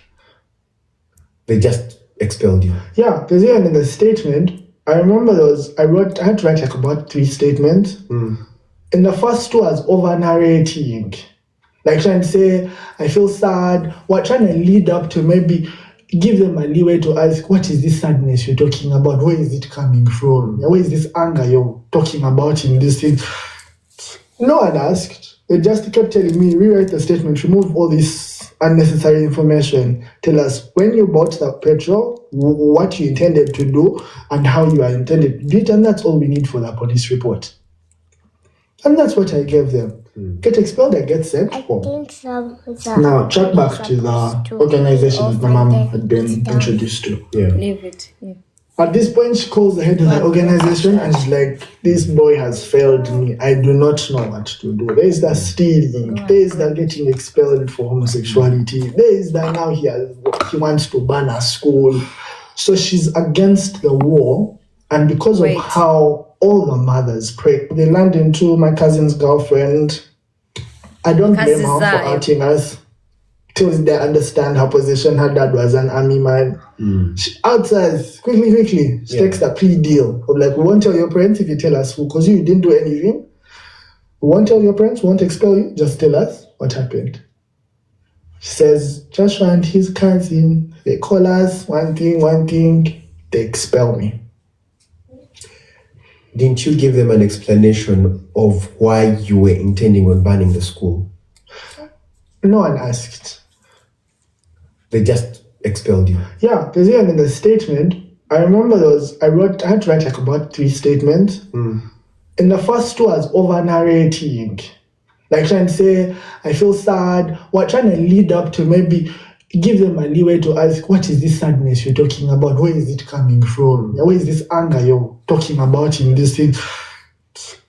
They just expelled you. Yeah, because even in the statement, I remember I had to write like about 3 statements. In the first 2, I was over narrating. Like trying to say, I feel sad. We're trying to lead up to maybe give them a leeway to ask, what is this sadness you're talking about? Where is it coming from? Where is this anger you're talking about in this thing? No one asked. They just kept telling me, rewrite the statement, remove all these unnecessary information. Tell us when you bought the petrol, what you intended to do, and how you are intended to do it, and that's all we need for the police report. And that's what I gave them. Get expelled and get sent I home. think so. Now, check back to the organization that my mom had been introduced to. Yeah. Leave it. Yeah. At this point, she calls the head of the organization and she's like, this boy has failed me. I do not know what to do. There is the stealing. There is the getting expelled for homosexuality. There is the now he wants to ban a school. So she's against the war. And because of how all the mothers pray, they land into my cousin's girlfriend. I don't blame her for outing us. Till they understand her position. Her dad was an army man. She outs us quickly. She takes the plea deal of like, we won't tell your parents if you tell us who, because you didn't do anything. We won't tell your parents, we won't expel you, just tell us what happened. She says, Joshua and his cousin, they call us, one thing, they expel me. Didn't you give them an explanation of why you were intending on banning the school? No one asked. They just expelled you. Yeah, because even in the statement, I remember I had to write like about 3 statements. In the first 2, I was over narrating. Like trying to say, I feel sad, trying to lead up to maybe give them a leeway to ask, what is this sadness you're talking about? Where is it coming from? Where is this anger you're talking about in this thing?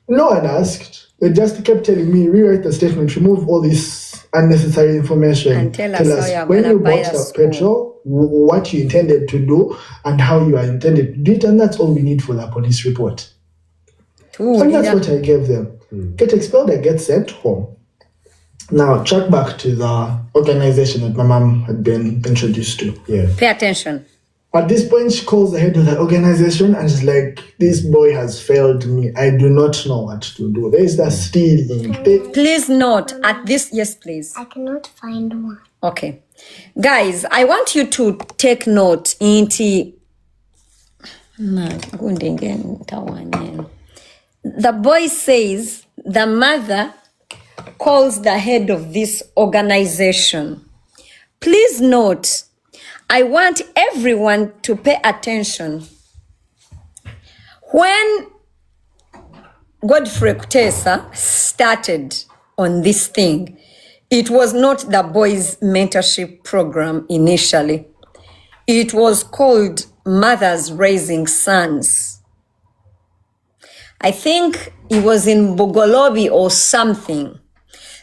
No one asked. They just kept telling me, rewrite the statement, remove all this unnecessary information. And tell us how you're when gonna you buy bought the the school. petrol, what you intended to do, and how you are intended to do it, and that's all we need for the police report. And that's what I gave them. Get expelled and get sent home. Now, check back to the organization that my mom had been introduced to. Yeah. Pay attention. At this point, she calls the head of the organization and she's like, this boy has failed me. I do not know what to do. There is the stealing. Please note at this. Yes, please. I cannot find one. Okay. Guys, I want you to take note into the boy says the mother calls the head of this organization. Please note, I want everyone to pay attention. When Godfrey Kutesa started on this thing, it was not the boys' mentorship program initially. It was called Mothers Raising Sons. I think it was in Bugolobi or something.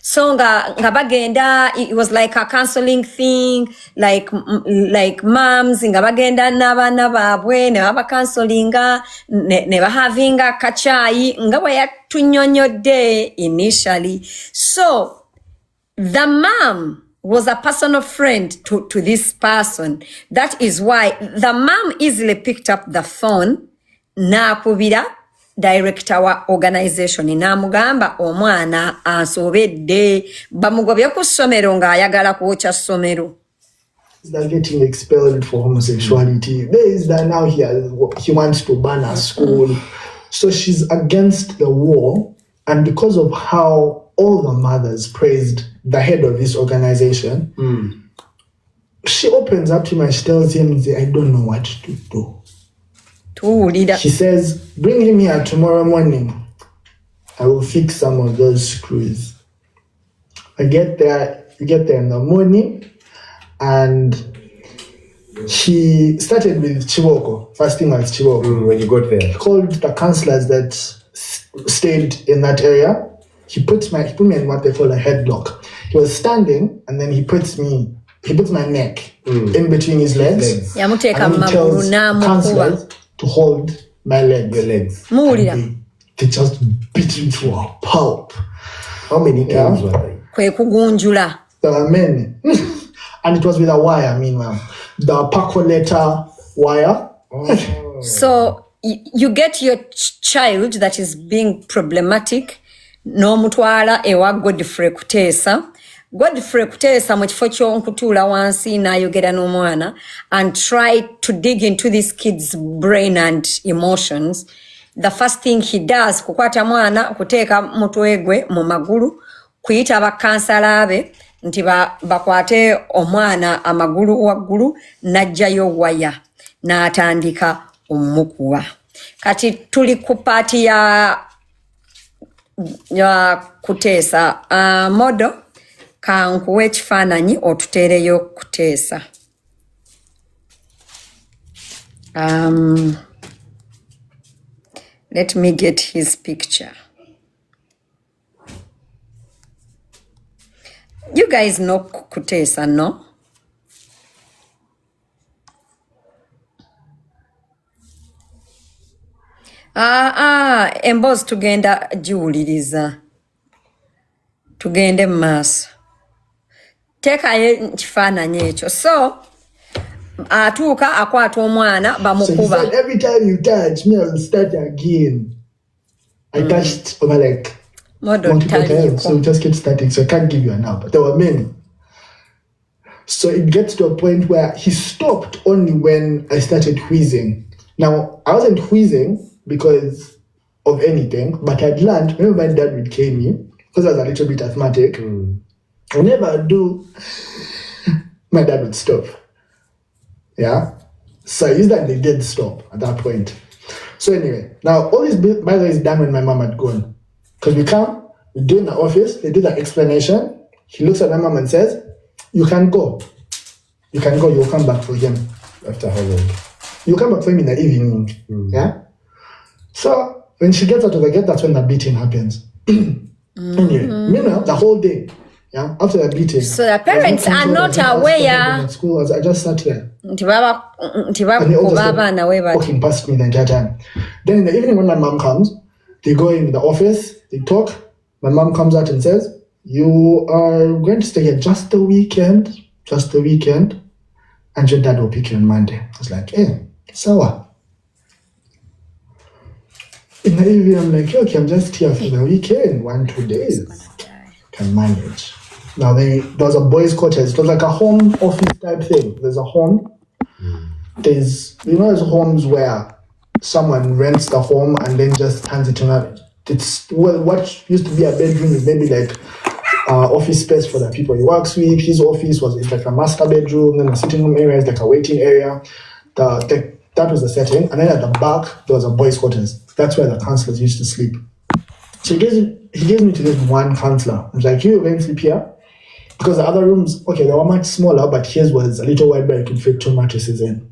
So nga bagenda, it was like a counseling thing, like moms nga bagenda n'abaana baabwe ne baba counselinga ne bahavinga kachai nga bwe yatunyonyodde initially. So the mom was a personal friend to this person. That is why the mom easily picked up the phone n'akubira director wa organization namugamba omwana asobedde bamugobye ku ssomero ng'ayagala kwokya ssomero. They're getting expelled for homosexuality. There is that now he wants to ban a school. So she's against the war, and because of how all the mothers praised the head of this organization, she opens up to him and she tells him, I don't know what to do. She says, bring him here tomorrow morning. I will fix some of those screws. You get there in the morning, and she started with Chiboko. First thing was Chiboko. When you got there, He called the counselors that stayed in that area. He put me in what they call a headlock. He was standing, and then he puts my neck in between his legs. Yamuteeka And he mu tells magulu counselors to hold my legs. your legs. Muwulira They just beat him to a pulp. How many times were they? kwe kugunjula. There were many. And it was with a wire, meanwhile. The percolator wire. So you get your child that is being problematic, n'omutwala ewa Godfrey Kutesa. Godfrey Kutesa mu kifo ky'okutuula wansi n'ayogera n'omwana and try to dig into this kid's brain and emotions. The first thing he does, kukwata mwana, kuteeka mutwe gwe mu magulu, kuyita abakansala be, nti bakwate omwana amagulu waggulu n'ajjayo waya n'atandika omukuba. Kati tuli ku paati ya Kutesa. Modo kankuwa ekifaananyi otuteereyo Kutesa. Let me get his picture. You guys know Kutesa, no? Embozi tugenda giwuliriza. Tugende maaso. Teekayo kifaananyi ekyo. So, atuuka akwata omwana bamukuba. So every time you touch me, I'll start again. I touched over like multiple times, so we just keep starting. So I can't give you a number. There were many. So it gets to a point where he stopped only when I started wheezing. Now, I wasn't wheezing because of anything, but I'd learned, whenever my dad would cane me, because I was a little bit asthmatic, whenever I do, my dad would stop. Yeah? So I usually did stop at that point. So anyway, now all this, by the way, is done when my mom had gone. Because we come, we do in the office, they do the explanation, he looks at my mom and says, you can go. You can go, you'll come back for him. After how long? You'll come back for him in the evening. Yeah? So when she gets out of the gate, that's when the beating happens. Anyway, meanwhile, the whole day, yeah, after the beating. So the parents are not aware. At school, I just sat here. Nti And they all just kept walking past me the entire time. Then in the evening when my mom comes, they go in the office, they talk. My mom comes out and says, you are going to stay here just the weekend, and your dad will pick you on Monday. I was like, hey, sawa. In the evening, I'm like, okay, I'm just here for the weekend, 1-2 days. Can manage. Now, there was a boys' quarters. It was like a home office type thing. There's a home. There's homes where someone rents the home and then just hands it to it's what used to be a bedroom is maybe like office space for the people he works with. His office was like a master bedroom, then the sitting room area is like a waiting area. That was the setting. And then at the back, there was a boys' quarters. That's where the counselors used to sleep. So he gave me to this one counselor. I was like, you're going to sleep here? Because the other rooms, okay, they were much smaller, but his was a little wide where you could fit 2 mattresses in.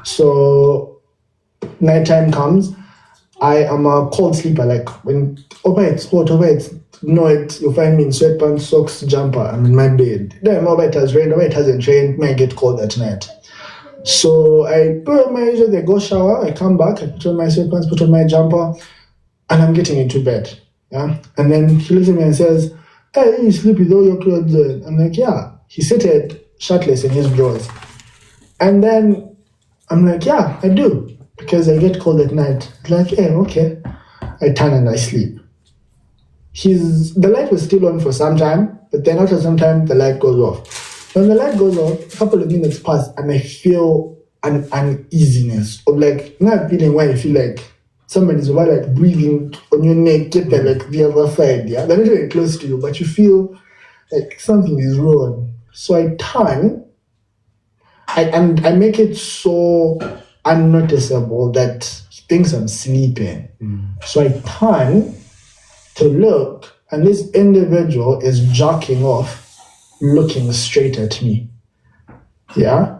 So nighttime comes, I am a cold sleeper. Like when over it's hot, you'll find me in sweatpants, socks, jumper. I'm in my bed. Then over it has rained, over it hasn't rained, may get cold at night. So I put on I go shower, I come back, I put on my sweatpants, put on my jumper, and I'm getting into bed. Yeah. And then he looks at me and says, hey, you sleep with all your clothes on. I'm like, yeah. He seated shirtless in his drawers. And then I'm like, yeah, I do. Because I get cold at night. Like, hey, okay. I turn and I sleep. The light was still on for some time, but then after some time, the light goes off. When the light goes off, a couple of minutes pass and I feel an uneasiness. Or like, not feeling where you feel like somebody's over like breathing on your neck, get there like the other side, yeah? They're not very close to you, but you feel like something is wrong. So I turn, and I make it so unnoticeable that he thinks I'm sleeping. So I turn to look, and this individual is jacking off, looking straight at me. Yeah?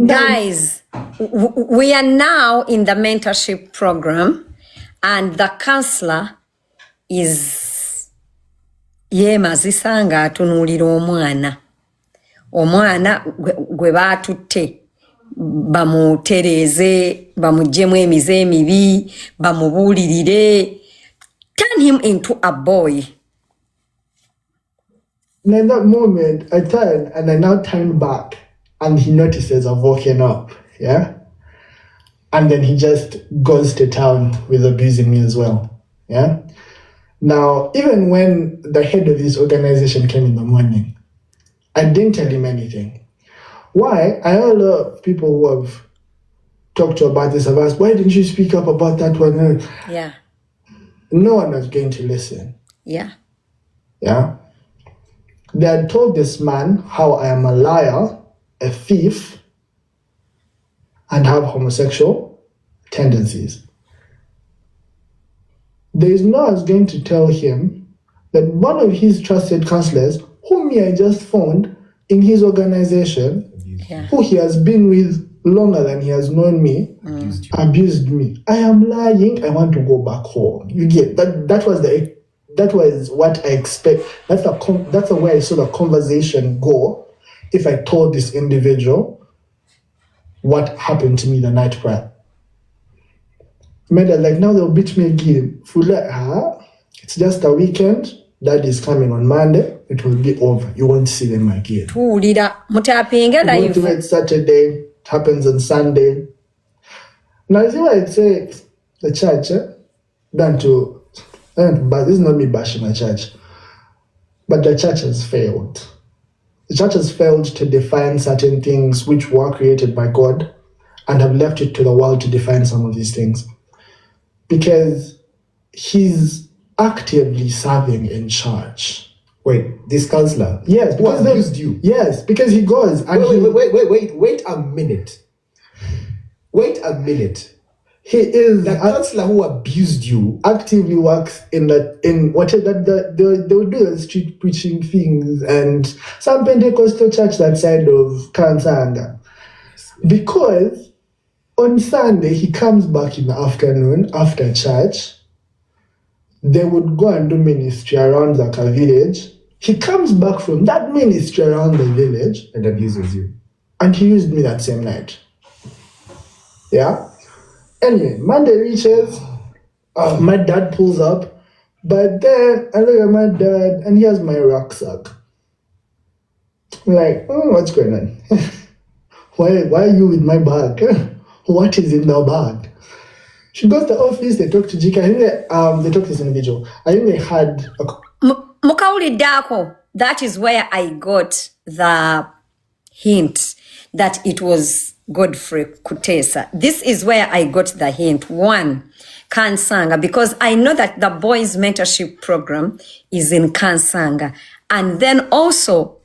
Guys, we are now in the mentorship program, and the counselor is yeemazisa nga atunuulira omwana gwe baatutte bamutereeze bamuggyemu emize emibi bamubuulirire, turn him into a boy. And in that moment, I turn and I now turn back. And he notices I've woken up, yeah? And then he just goes to town with abusing me as well, yeah? Now, even when the head of this organization came in the morning, I didn't tell him anything. Why? I know a lot of people who have talked to about this, have asked, why didn't you speak up about that one? Yeah. No one was going to listen. Yeah. Yeah? They had told this man how I am a liar, a thief, and have homosexual tendencies. There is no I was going to tell him that one of his trusted counselors, whom I just found in his organization, who he has been with longer than he has known me, abused me. I am lying. I want to go back home. You get that? That was what I expect. That's the way I saw the conversation go. If I told this individual what happened to me the night prior, made her like, now they'll beat me again. If we let her, it's just a weekend. Dad is coming on Monday. It will be over. You won't see them again. Go to it Saturday. It happens on Sunday. Now, see why I say the church, but this is not me bashing the church, but the church has failed. The church has failed to define certain things which were created by God and have left it to the world to define some of these things. Because he's actively serving in church. Wait, this counselor? Yes. Who abused you? Yes, because he goes and Wait a minute. Wait a minute. He is the counselor who abused you actively works in whatever they will do the street preaching things and some Pentecostal church that side of Kansanga. Because on Sunday he comes back in the afternoon after church. They would go and do ministry around Zaka village. He comes back from that ministry around the village and abuses you. And he used me that same night. Yeah? Anyway, Monday reaches, my dad pulls up, but then I look at my dad and he has my rucksack. I'm like, what's going on? Why are you with my bag? What is in the bag? She goes to the office, they talk to Jika. I think they talk to this individual. I think they had Mukauli Dako, that is where I got the hint that it was Godfrey Kutesa. This is where I got the hint. One, Kansanga, because I know that the boys mentorship program is in Kansanga. And then also,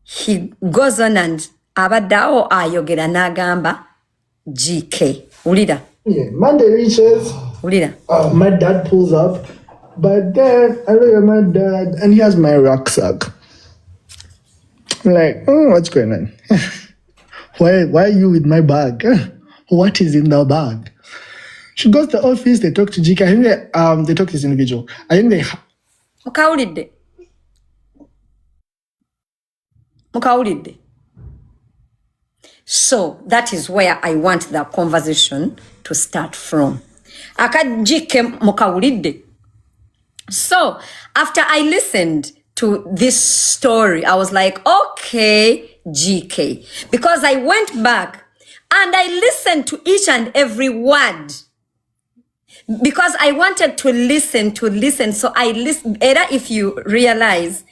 he goes on and abadao ayogera nagamba GK. Ulida. Yeah, Monday reaches. Ulida. My dad pulls up, but then I look at my dad and he has my rucksack. I'm like, what's going on? Why are you with my bag? What is in the bag? She goes to the office, they talk to Jika. I think they talk to this individual. I think they... Mukaulide. So that is where I want the conversation to start from. Akajike mukaulide. So after I listened to this story, I was like, okay, GK. Because I went back and I listened to each and every word. Because I wanted to listen. So I listened. Era if you realize,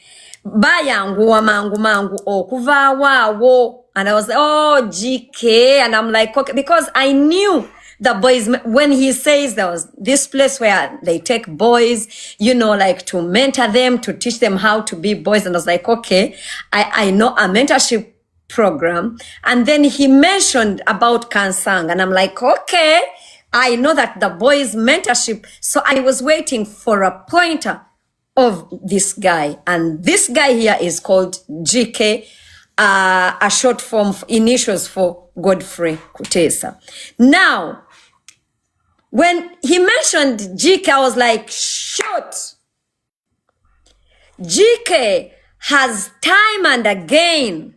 bayangu wamangu mangu okuva wawo. And I was like, oh, GK. And I'm like, okay, because I knew the boys, when he says there was this place where they take boys, you know, like to mentor them, to teach them how to be boys. And I was like, okay, I know a mentorship program. And then he mentioned about Kansang. And I'm like, okay, I know that the boys mentorship. So I was waiting for a pointer of this guy. And this guy here is called GK, a short form initials for Godfrey Kutesa. Now, when he mentioned GK, I was like, shoot. GK has time and again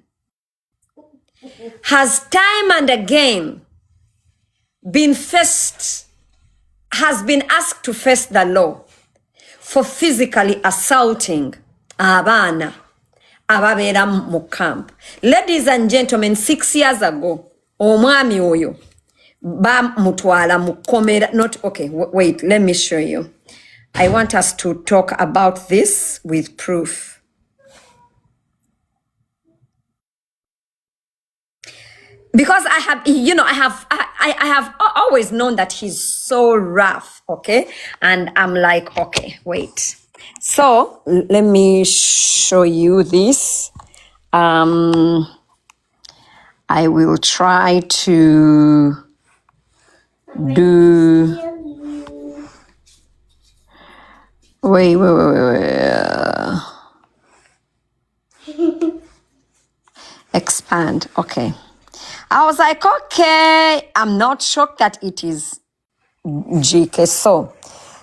has been asked to face the law for physically assaulting abana ababera mu camp. Ladies and gentlemen, 6 years ago, omwami oyo ba mutwala mukomera, not okay, wait, let me show you. I want us to talk about this with proof. Because I have always known that he's so rough, okay? And I'm like, okay, wait. So let me show you this. I will try to do. Wait. Expand. Okay. I was like, okay, I'm not shocked that it is GK. So,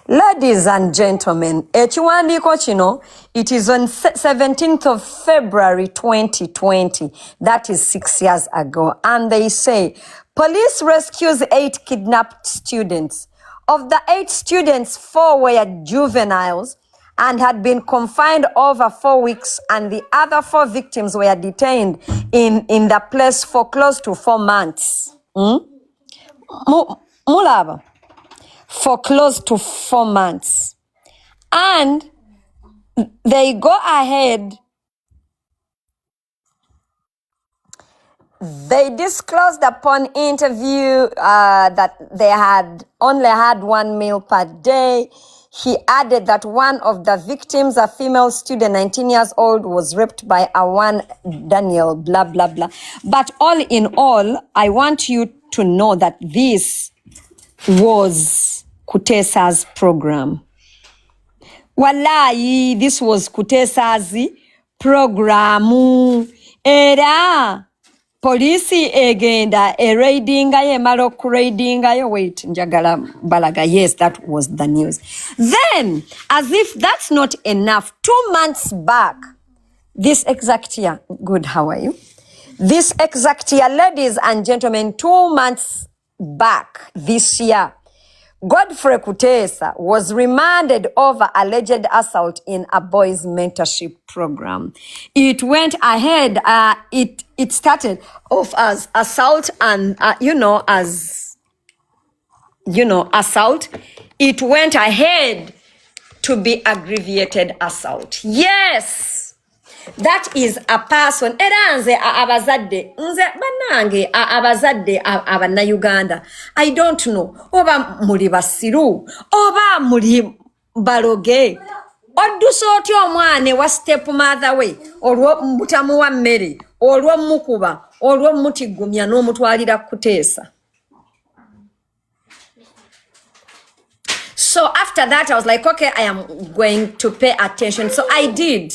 ladies and gentlemen, ekiwandiiko kino, it is on 17th of February 2020. That is 6 years ago. And they say, police rescues 8 kidnapped students. Of the 8 students, 4 were juveniles and had been confined over 4 weeks, and the other 4 victims were detained in the place for close to 4 months. Mulaba. For close to 4 months. And they go ahead, they disclosed upon interview that they had only had 1 meal per day. He added that one of the victims, a female student, 19 years old, was raped by a one Daniel, blah, blah, blah. But all in all, I want you to know that this was Kutesa's program. Wallahi, this was Kutesa's program. Era polisi egenda raidinga ye malok raidinga ye wait njagala balaga. Yes, that was the news. Then, as if that's not enough, 2 months back, this exact year, good, how are you? This exact year, ladies and gentlemen, 2 months back this year, Godfrey Kutesa was remanded over alleged assault in a boys' mentorship program. It went ahead, it started off as assault and, assault. It went ahead to be aggravated assault. Yes! That is a person. Era nze abazadde. Nze banange abazadde abana Uganda. I don't know. Oba muli basiru. Oba muli baloge. Oddusa otya omwane wa step mother we. Olwo mbutamu wa mmere. Olwo mukuba. Olwo mutigumya n'omutwalira Kutesa. So after that, I was like, okay, I am going to pay attention. So I did.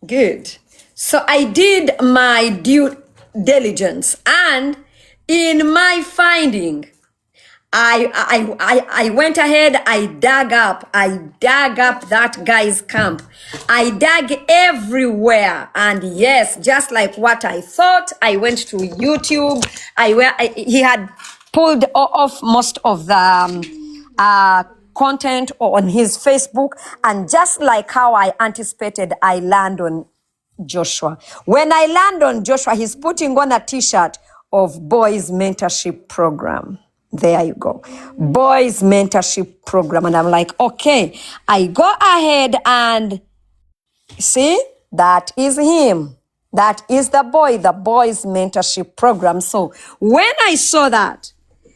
Good. So I did my due diligence, and in my finding, I went ahead, I dug up that guy's camp. I dug everywhere, and yes, just like what I thought, I went to YouTube. He had pulled off most of the content on his Facebook, and just like how I anticipated, I land on Joshua. When I land on Joshua, he's putting on a t-shirt of Boys Mentorship Program. There you go. Boys Mentorship Program. And I'm like, okay, I go ahead and see, that is him. That is the Boys Mentorship Program. So when I saw that,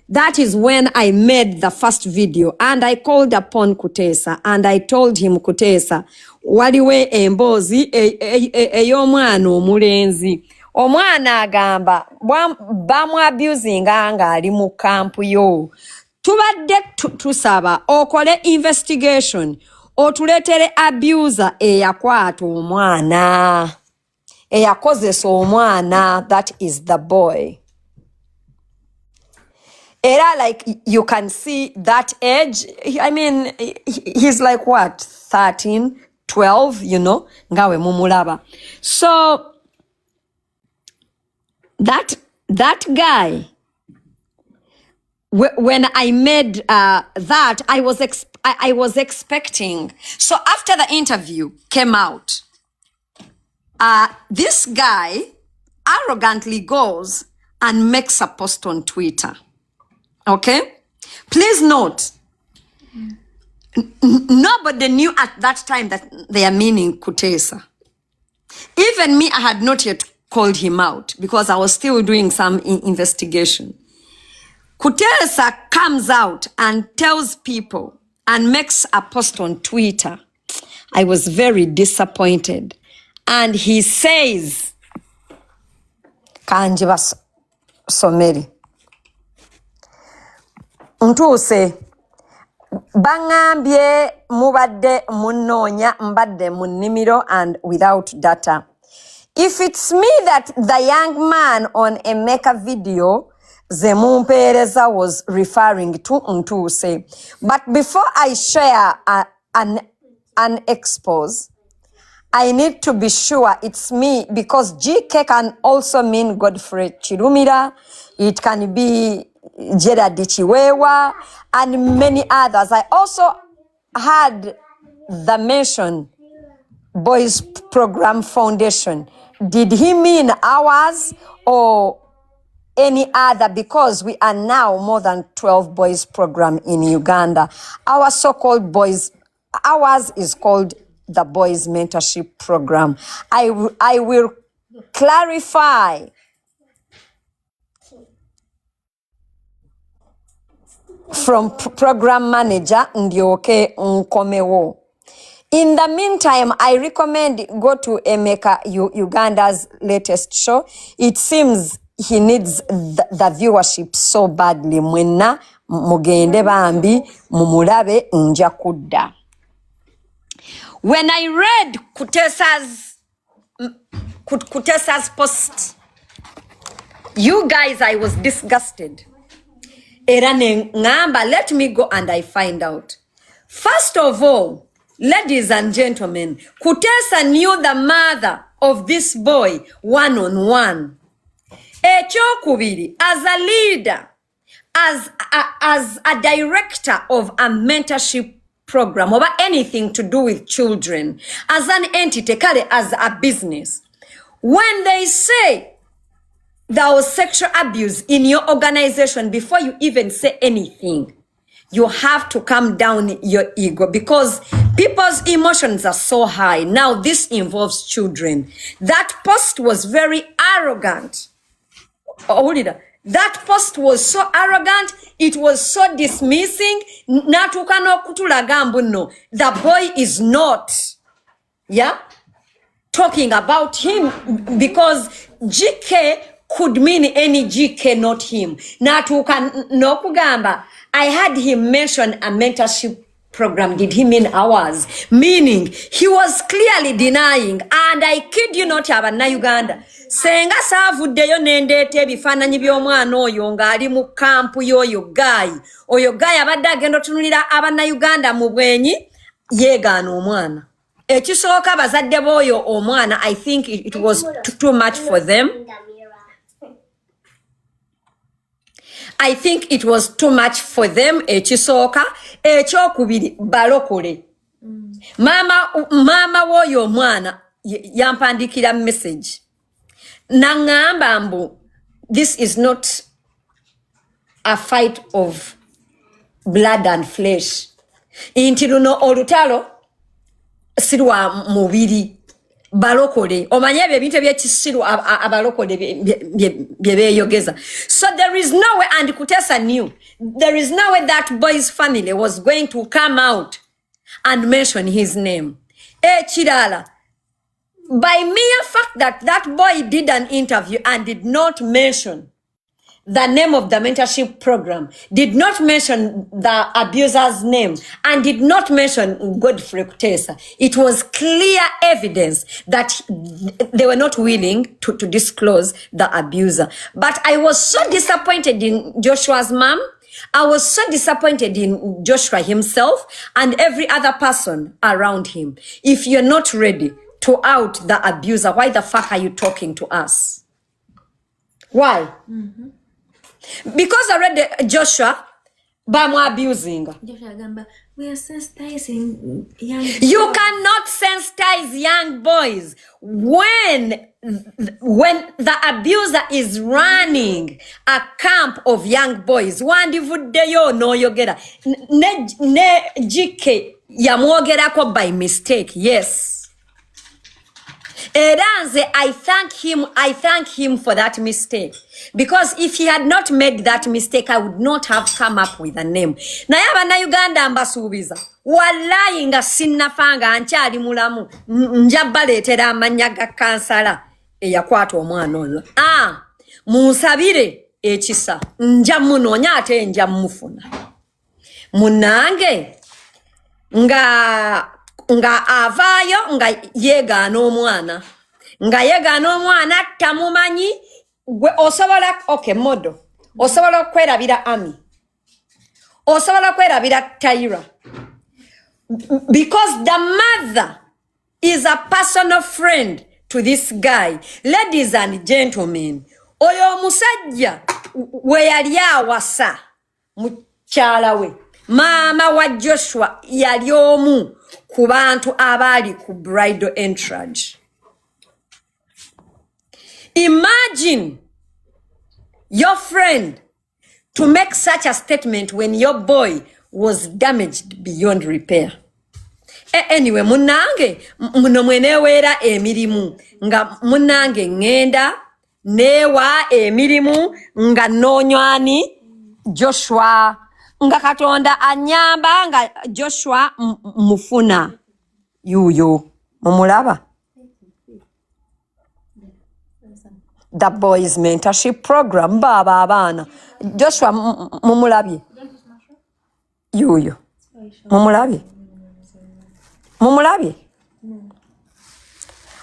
that is when I made the first video, and I called upon Kutesa and I told him, Kutesa, waliwe embozi ey'omwana omulenzi. Omwana agamba bamu abusing nga ali mu kampu yo. Tubadde tusaba okole investigation otuletere abuser eyakwata omwana. Eyakozesa omwana, that is the boy. Era, like, you can see that age. I mean, he's like what? 13, 12, ngawe mumulaba. So, that guy, when I made that, I was expecting. So, after the interview came out, this guy arrogantly goes and makes a post on Twitter. Okay? Please note, nobody knew at that time that they are meaning Kutesa. Even me, I had not yet called him out because I was still doing some investigation. Kutesa comes out and tells people and makes a post on Twitter I was very disappointed. And he says, Kanji basomeri. Ntuuse, bangambye mubadde munonya mbadde mu nnimiro and without data. If it's me that the young man on a maker video Zemumpereza was referring to Ntuuse. But before I share an expose, I need to be sure it's me because GK can also mean Godfrey Chirumira. It can be Gerard Chiwewa and many others. I also had the mention Boys Program Foundation. Did he mean ours or any other? Because we are now more than 12 boys program in Uganda. Our so-called boys, ours is called the Boys Mentaship Program. I will clarify from program manager Ndioke Nkomewo. In the meantime, I recommend go to Emeka Uganda's latest show. It seems he needs the viewership so badly. Mwenna mugende bambi mumulabe nja kudda. When I read Kutesa's post, you guys, I was disgusted. Era ngamba, let me go and I find out. First of all, ladies and gentlemen, Kutesa knew the mother of this boy one-on-one. Echokubiri, as a leader, as a director of a mentorship program or anything to do with children, as an entity, as a business, when they say there was sexual abuse in your organization, before you even say anything, you have to calm down your ego because people's emotions are so high. Now this involves children. That post was very arrogant. That post was so arrogant. It was so dismissing. Natukano kutulagambuno. The boy is not, talking about him because GK could mean any GK, not him. Natukan no kugamba. I had him mention a mentorship program. Did he mean ours? Meaning, he was clearly denying. And I kid you not, abana Uganda. Senga savuddeyo nendete bifaananyi by'omwana oyo ng'ali mu kampu y'oyo guy. Oyo guy abadde agenda otunulira abana Uganda mu bwenyi yeegaana omwana. Ekisooka bazadde b'oyo omwana, I think it was too much for them. I think it was too much for them. Ekisooka ekyokubiri balokole. Mama w'oyo omwana yampandikira message. Nangamba mbu, this is not a fight of blood and flesh. Inti luno olutalo sirwa mubiri balokole. Omanye ebintu ebyekisiru abalokole byebeyogeza. So there is no way, and Kutesa knew, there is no way that boy's family was going to come out and mention his name. Chirala. By mere fact that that boy did an interview and did not mention the name of the mentorship program, did not mention the abuser's name, and did not mention Godfrey Kutesa, it was clear evidence that they were not willing to disclose the abuser. But I was so disappointed in Joshua's mom. I was so disappointed in Joshua himself and every other person around him. If you're not ready to out the abuser, why the fuck are you talking to us? Why? Because already Joshua, Bama abusing. We are sensitizing young boys. You cannot sensitize young boys when the abuser is running a camp of young boys. Wandi vuddeyo no yogera. Ne GK yamwogerako by mistake. Yes. Eranze, I thank him for that mistake. Because if he had not made that mistake, I would not have come up with a name. Naye abana Uganda mbasuubiza. wallahi nga sinnafanga nkyali mulamu njabaleetera amanya ga kansala eyakwata omwana oyo munsabire ekisa nja munoonya ate nja mufuna munange nga avaayo nga yeegaana omwana tamumanyi gwe osobola modo osobola okwerabira Ami osobola okwerabira Taira because the mother is a personal friend to this guy. Ladies and gentlemen, oyo omusajja we yali awasa mukyala we maama wa Joshua yali omu ku bantu abaali ku bridal entourage. Imagine your friend to make such a statement when your boy was damaged beyond repair. Anyway, munange muno mweneweera emirimu nga munange ngenda newa emirimu nga nonywani Joshua nga Katonda anyamba nga Joshua mufuna yuyo mumulaba. The boys mentorship program baba abana Joshua mumulabye yuyo mumulabye.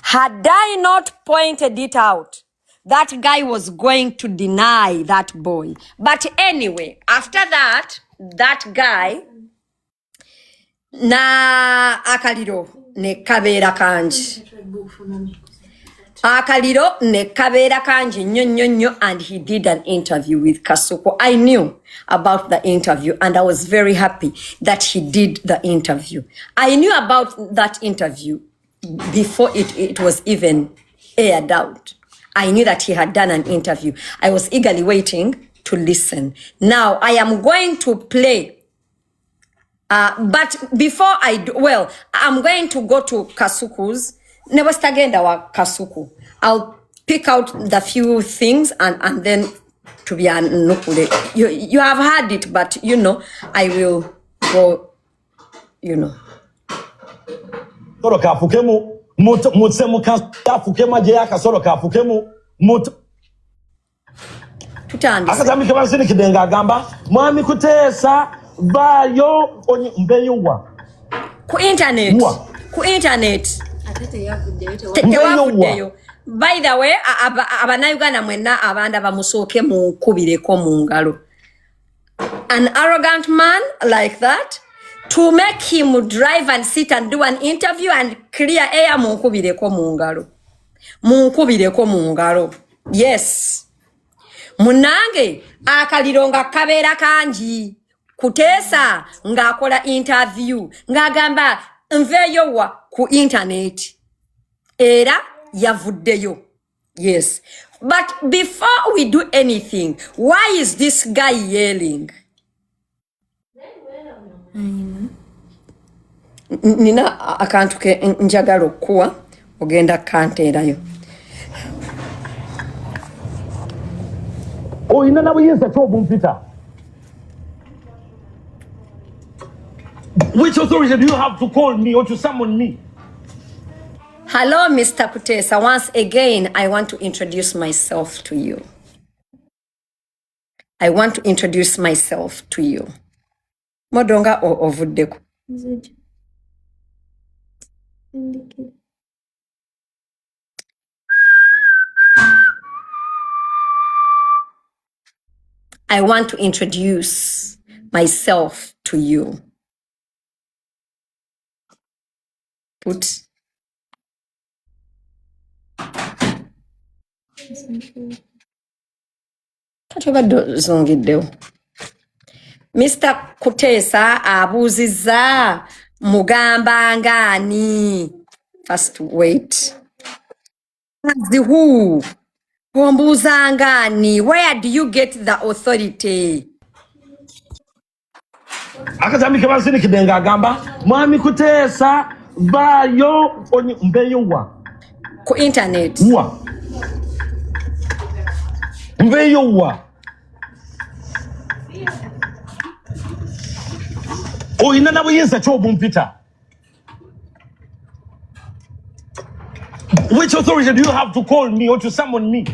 Had I not pointed it out, that guy was going to deny that boy. But anyway, after that guy na akaliro ne kabeera kanji. Akaliro ne kabeera kanji nnyo, and he did an interview with Kasuku. I knew about the interview and I was very happy that he did the interview. I knew about that interview before it was even aired out. I knew that he had done an interview. I was eagerly waiting to listen. Now I am going to play. But before I do, I'm going to go to Kasuku's. Never stagenda wa Kasuku. I'll pick out the few things and then to be nukule. You have heard it, but I will go, Solo kafukemu mutsemu kafukema je akasolo kafukemu tutandise. Akazamike bansini kidenga agamba mwami Kutesa bayo onye mbeyowa ku internet tewavuddeyo. By the way, Abanauganda mwenna abanda bamusooke mukubireko mu ngalo. An arrogant man like that, to make him drive and sit and do an interview and clear air, mukubireko mu ngalo. Yes. Munange akaliro nga kabeera kanji. Kutesa nga akola interview ngagamba nveyowa ku internet era yavuddeyo. Yes, but before we do anything, why is this guy yelling? Nina akantu ke njagala okuwa ogenda kanteerayo. Ina nabo yenza chobumpita. Which authority do you have to call me or to summon me? Hello, Mr. Kutesa. Once again, I want to introduce myself to you. Modonga ovuddeko. I want to introduce myself to you. Put. Mr. Kutesa abuziza mugamba ngani. First wait. The who? Ombuza ngani. Where do you get the authority? Akazamike bansini kidenga agamba mwami Kutesa bayo onye mbeyowa ku internet. Mbeyowa Oh, in another years a job Peter. Which authority do you have to call me or to summon me?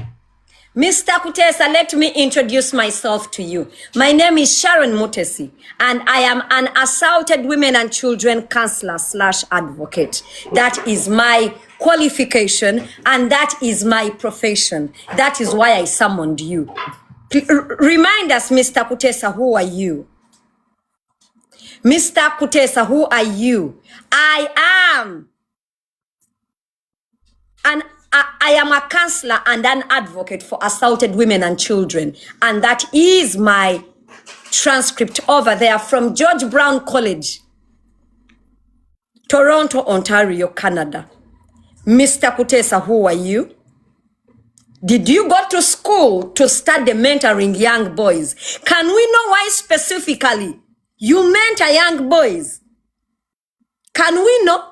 Mr. Kutesa, let me introduce myself to you. My name is Sharon Mutesi, and I am an assaulted women and children counselor / advocate. That is my qualification, and that is my profession. That is why I summoned you. Remind us, Mr. Kutesa, who are you? Mr. Kutesa, who are you? I am a counselor and an advocate for assaulted women and children. And that is my transcript over there from George Brown College, Toronto, Ontario, Canada. Mr. Kutesa, who are you? Did you go to school to study mentoring young boys? Can we know why specifically you mentor young boys? Can we know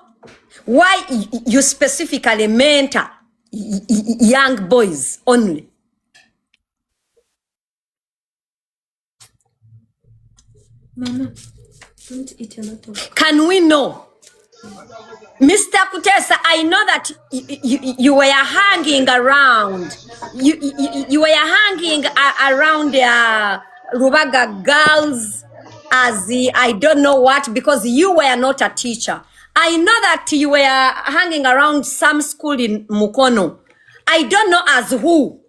why you specifically mentor young boys only? Mama, don't eat a lot of... Can we know? Mr. Kutesa, I know that you were hanging around. You were hanging around Rubaga girls as I don't know what, because you were not a teacher. I know that you were hanging around some school in Mukono. I don't know as who.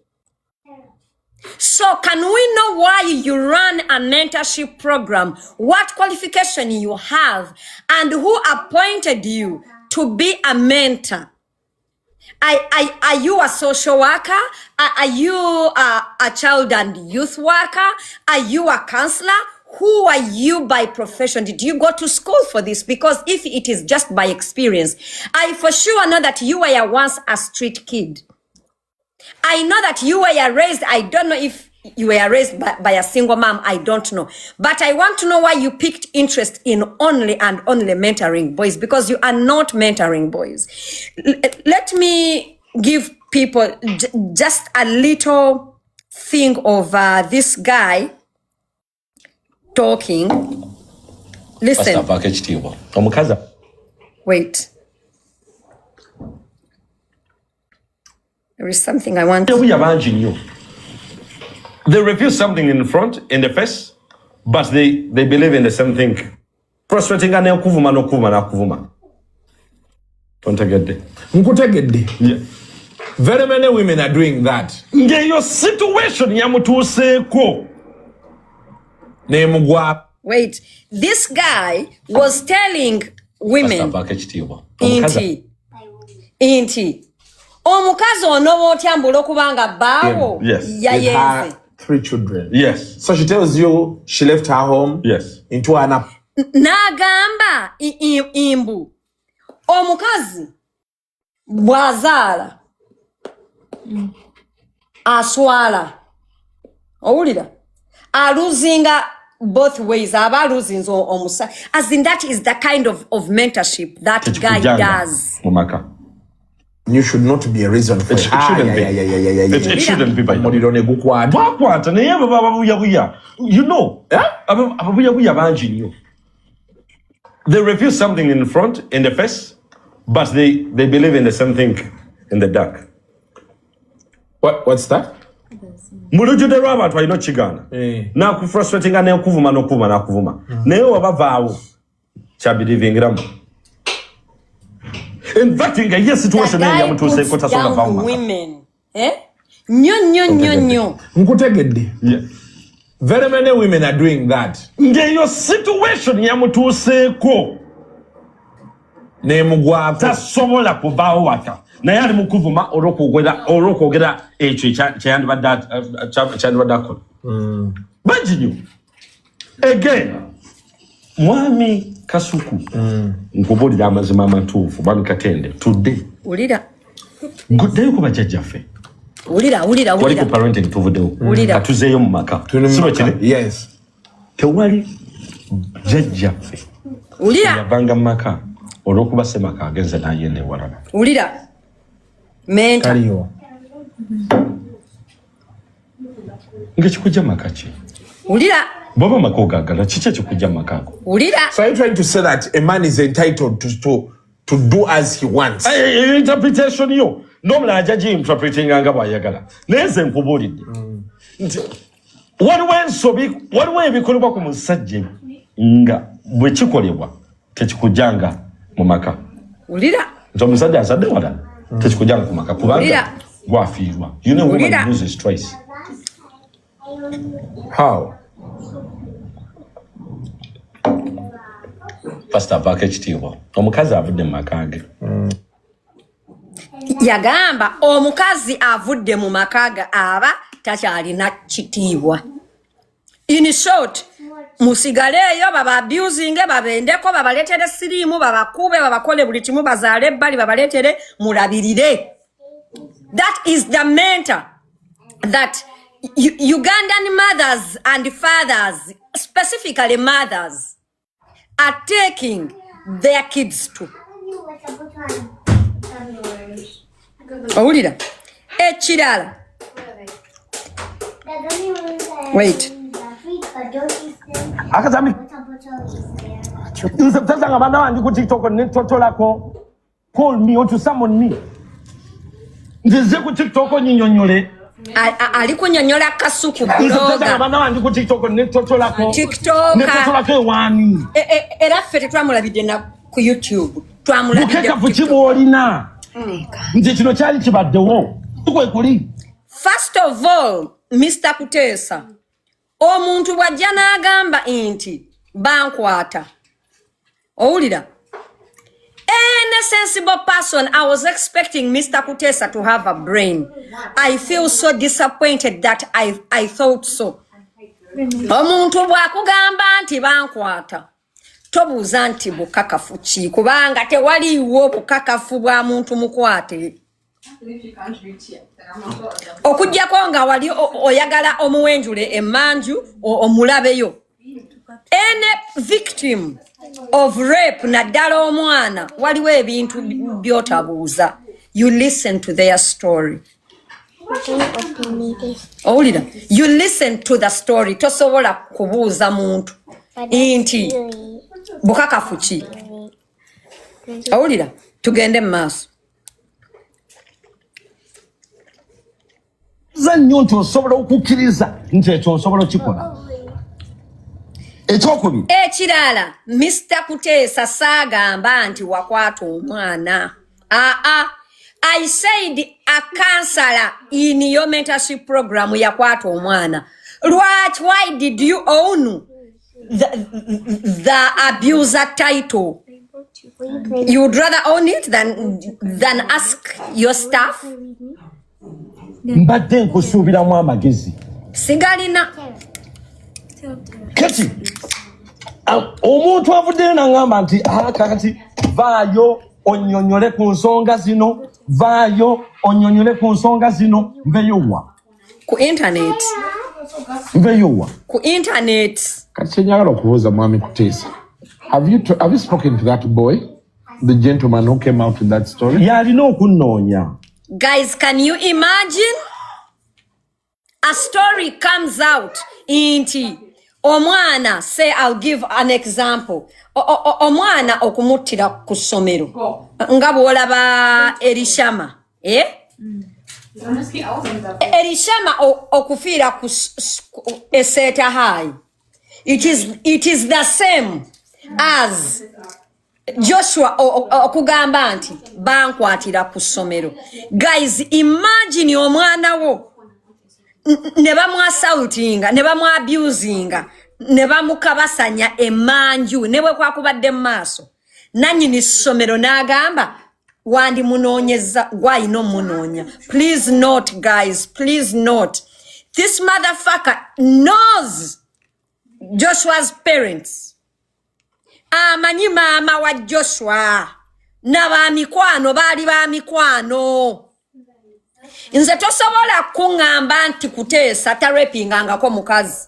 So can we know why you run a mentorship program, what qualification you have, and who appointed you to be a mentor? Are you a social worker? Are you a child and youth worker? Are you a counselor? Who are you by profession? Did you go to school for this? Because if it is just by experience, I for sure know that you were once a street kid. I know that you were raised, I don't know if you were raised by a single mom, I don't know. But I want to know why you picked interest in only mentoring boys, because you are not mentoring boys. Let me give people just a little thing of this guy talking. Listen. Wait. There is something I want to... They refuse something in front, in the face, but they believe in the same thing. Prostrating and kuvuma. Yeah. Very many women are doing that. Your situation, Wait, this guy was telling women, Inti. Omukazi ono otyambula okubanga baawo yayenze 3 children. Yes. So she tells you she left her home. Yes. Into an Nagamba imbu omukazi bwazaala aswala owulira aluzinga both ways aba luzinze omusa, as in that is the kind of mentorship that guy does. You should not be a reason for it. Shouldn't be. It shouldn't be. You know, they refuse something in front, in the face, but they believe in the same thing in the dark. What's that? Mulujude raba twaino chigana. Na ku frustrating ane kuvuma no kuvuma. Neyo abavaawo cha believing. In fact, in a situation, the guy puts down women. Nyo. Yeah. Very many women are doing that. Your situation, Tasomola kubao waka. Na yari mukuvuma oroko geda echi chayandwa that Imagine you. Again. Mwami Kasuku. Nkubodi da mazima matufu bami katende today. Ulira. Good day kuba jajafe. Ulira. Wali ku parenting tuvudewo. Katuzeyo mu maka. Sino chine? Yes. Tewali jajafe. Ulira. Yabanga maka orokuba semaka agenze na yene warana. Ulira. Menta. Kariyo. Ngechikuja makachi. Ulira. Baba makogagala chiche chokujja makako. Ulira. So are you trying to say that a man is entitled to do as he wants? Interpretation yo. Nomla ajaji interpreting anga bayagala. Neze nkubulidde. Waliwo ebikolebwa ku musajja nga bwe kikolebwa tekikujjanga mu maka. Ulira. Nti omusajja asadde wala tekikujjanga ku maka kubanga gwafiirwa. You know woman loses twice. How? Pastor Vaka ekitiibwa. Omukazi avudde mu maka ge. Yagamba omukazi avudde mu makaga aba takyalina kitiibwa. In short, musigaleeyo baba abusing babendeko babaletere sirimu babakube babakole buli kimu bazaale ebbali babaletere mulabirire. That is the mentor that Ugandan mothers and fathers, specifically mothers, are taking their kids to. Owulira ekirala. Wait. Akazami. Sasa ngabana wangi ku TikTok ne totolako. Call me or to summon me. Nze ku TikTok nyinyonyole. Ali kunyonyola kasuku Sasa bloga. ngabana wangi ku TikTok ne totolako. TikTok. Ne totolako wani. Era ffe tetwamulabidde na ku YouTube. Twamulabidde Mukeka ku TikTok. fukibolina. Nze kino kyali kibaddewo. Tukwe kuli. First of all, Mr. Kutesa, omuntu bwajja n'agamba nti bankwata. Owulira? Any sensible person, I was expecting Mr. Kutesa to have a brain. I feel so disappointed that I thought so. Omuntu bwakugamba nti bankwata. Tobuuza nti bukakafu ki kubanga tewaliiwo bukakafu bwa muntu mukwate. Okujjako nga wali oyagala omuwenjule emanju omulabeyo. Any victim of rape naddala omwana waliwo ebintu byotabuuza. You listen to their story. Owulira? You listen to the story. Tosobola kubuuza muntu nti bukakafu ki. Owulira? Tugende mu maaso. Zannyo nti osobola okukkiriza nti ekyo osobola okikola. Ekyokubiri. Ekirala, Mr. Kutesa saagamba nti wakwata omwana. I said a counselor in your mentorship program yakwata omwana. Why did you own the abuser title? You would rather own it than ask your staff? Mbadde nkusuubiramu amagezi. Sigalina. Kati omuntu avuddeyo n'angamba nti kakati vaayo onnyonnyole ku nsonga zino, vaayo onnyonnyole ku nsonga zino. Nveyowa Ku internet. Nveyowa Ku internet. Kati kyenjagala okubuuza mwami Kutesa. Have you spoken to that boy? The gentleman who came out with that story? yalina okunnoonya. Guys, can you imagine? A story comes out inti omwana, say I'll give an example. Omwana okumuttira ku ssomero. Nga bw'olaba Erishama. Erishama okufiira ku Eseta High. It is the same as Joshua okugamba nti bankwatira ku ssomero. Guys, imagine omwana wo ne bamwasautinga, ne bamwabusinga, ne bamukabasanya emanju, ne bwe kwakubadde mu maaso. Nannyini ssomero n'agamba wandi munoonyeza gwayina omunoonya. Please note, guys, please note. This motherfucker knows Joshua's parents. Amanyi maama wa Joshua. N'abamikwano baali bamikwano. Nze tosobola kuŋŋamba nti Kutesa tarapingangako mukazi.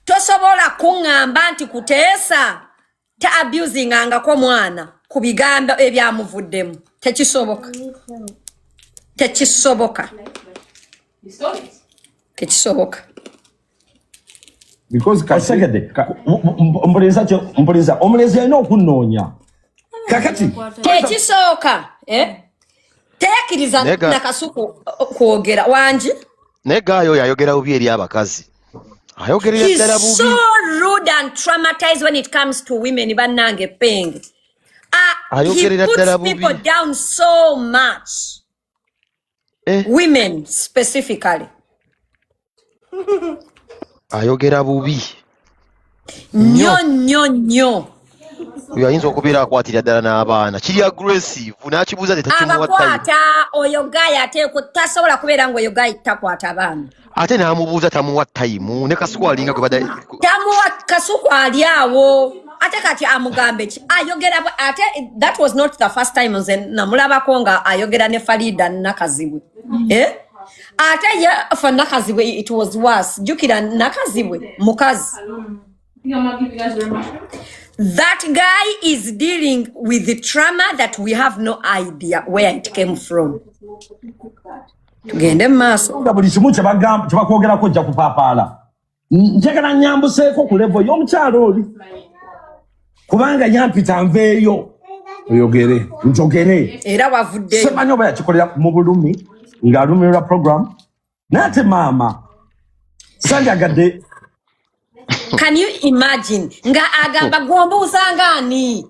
Tosobola kuŋŋamba nti Kutesa ta abusingangako mwana ku bigambo ebyamuvuddemu. Tekisoboka. Tekisoboka. Tekisoboka. Because Osegede. Mpoliza. Omulezi alina okunoonya. Kakati. Tekisooka, teyakkiriza na Kasuku kwogera wangi. Negaayo yayogera bubi eri abakazi. Ayogerera ddala bubi. He's so rude and traumatized when it comes to women bannange Penge. He puts people down so much. Women specifically. Ayogera bubi. Nyo. Uyo ayinza okubeera akwatira ddala n'abaana. Kiri aggressive. N'akibuuza tetakimuwa tayimu. Abakwata oyo gaya ateeko tasobola kubeera ng'oyo gaya takwata abaana. Ate n'amubuuza tamuwa tayimu. Ne Kasuku alinga gwe badde. Tamuwa Kasuku ali awo. Ate kati amugambe ki ayogera ate that was not the first time nze namulabako nga ayogera ne Farida Nakazibwe. Ate ya for Nakazibwe it was worse. Jukira Nakazibwe mukazi. That guy is dealing with the trauma that we have no idea where it came from. Tugende maaso. Buli kimu kye bakwogerako ojja kupaapaala. Njagala nyambuseeko ku level y'omukyalo oli. Kubanga yampita nveeyo. Oyogere. Njogere. Era wavuddeyo. Semanyi oba yakikolera mu bulumi ng'alumirwa program. Nate maama. Sandyagadde. Can you imagine? Nga agamba gombuuza ngani?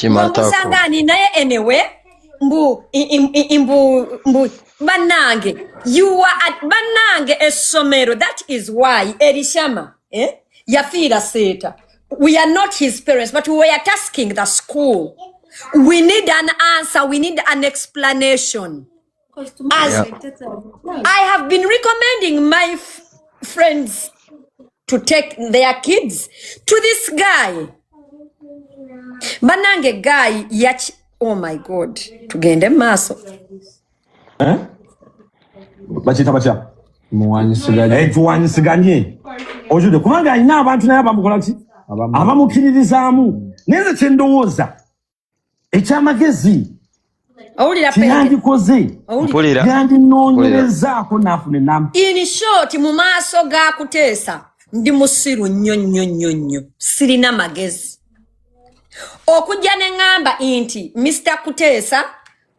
Gombuuza ngani naye anyway mbu bannange you are at bannange essomero. That is why Erishama yafiira seeta. We are not his parents, but we are tasking the school. We need an answer. We need an explanation. As I have been recommending my friends to take their kids to this guy. Banange guy yach. Oh my God. Tugende maaso. Bachita. Tuwanyisiganye. Ojude kubanga alina abantu naye abamukola ki? Abamukiririzaamu. Neze kye ndowooza. Ekyamagezi. Owulira Yandikoze. Yandinoonyerezaako n'afuna ennamu. In short, mu maaso ga Kutesa ndi musiru nnyo. Sirina magezi. Okujja ne ngamba inti Mr. Kutesa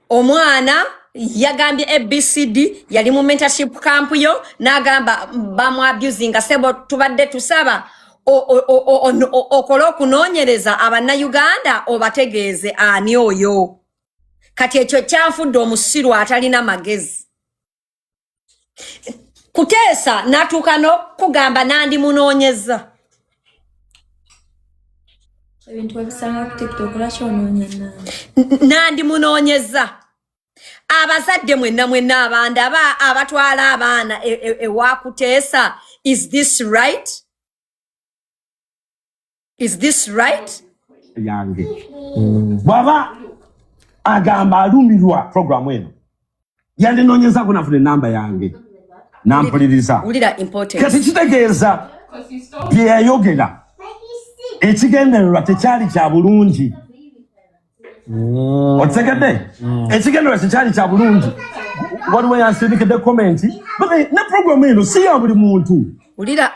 omwana yagambye ABCD yali mu Mentaship camp yo n'agamba bamu abusing sebo tubadde tusaba okolo kunoonyereza Uganda obategeeze ani oyo. Kati ekyo kyanfudde omusiru atalina magezi. Kutesa natuuka n'okugamba nandi munoonyeza. Ebintu webisanga ku TikTok laki onoonya nandi munoonyeza. Abazadde mwenna abandaba abatwala abaana ewa Kutesa. Is this right? Is this right? Yange. Baba agamba alumirwa program eno. Yandinoonyeza kunafuna enamba yange. Nampuliriza. Ulira important. Kati kitegeeza bye yayogera. Ekigendererwa tekyali kya bulungi. Otegedde? Ekigendererwa tekyali kya bulungi. Waliwo yansindikidde komenti. Ne program eno si ya buli muntu. Ulira.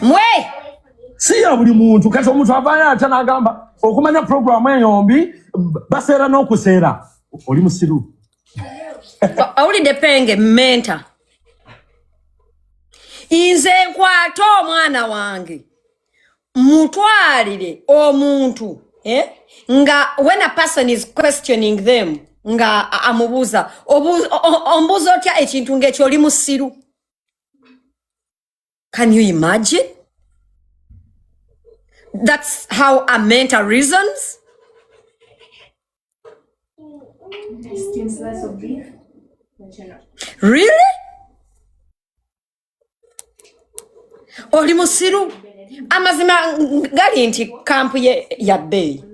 Mwe! Si ya buli muntu. Kati omuntu avaayo ate n'agamba okumanya program eyombi baseera n'okuseera. Oli musiru. Awulidde Penge menta. Inze nkwata omwana wange. Mutwalire omuntu nga when a person is questioning them nga amubuuza ombuuza otya ekintu ng'ekyo oli musiru. Can you imagine? That's how a mentor reasons. Really? Oli musiru. Amazima gali nti kampu ya bei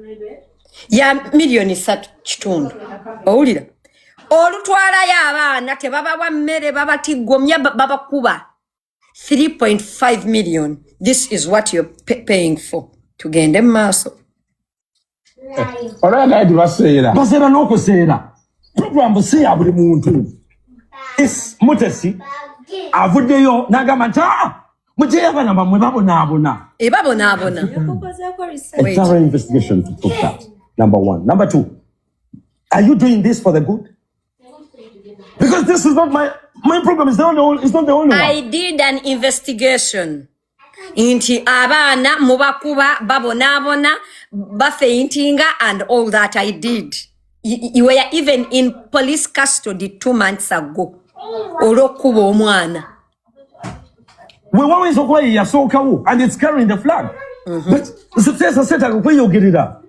ya milioni 3.5. Owulira olutwalayo abaana tebabawa mmere babatiggomya babakuba 3.5 million. This is what you're paying for. Tugende maaso. Olwagaidi baseera n'okuseera. Program si ya buli muntu. Mutesi avuddeyo n'agamba nti Muje abana bamwe babona. Wait. A thorough investigation to prove that. Number one. Number two, are you doing this for the good? Because this is not my problem. It's not the only one. I did an investigation. Inti abana mubakuba babonabona bafeintinga and all that I did. You were even in police custody 2 months ago. Olokuba omwana. We always away yasokawo and it's carrying the flag. But Kutesa said where you get it up.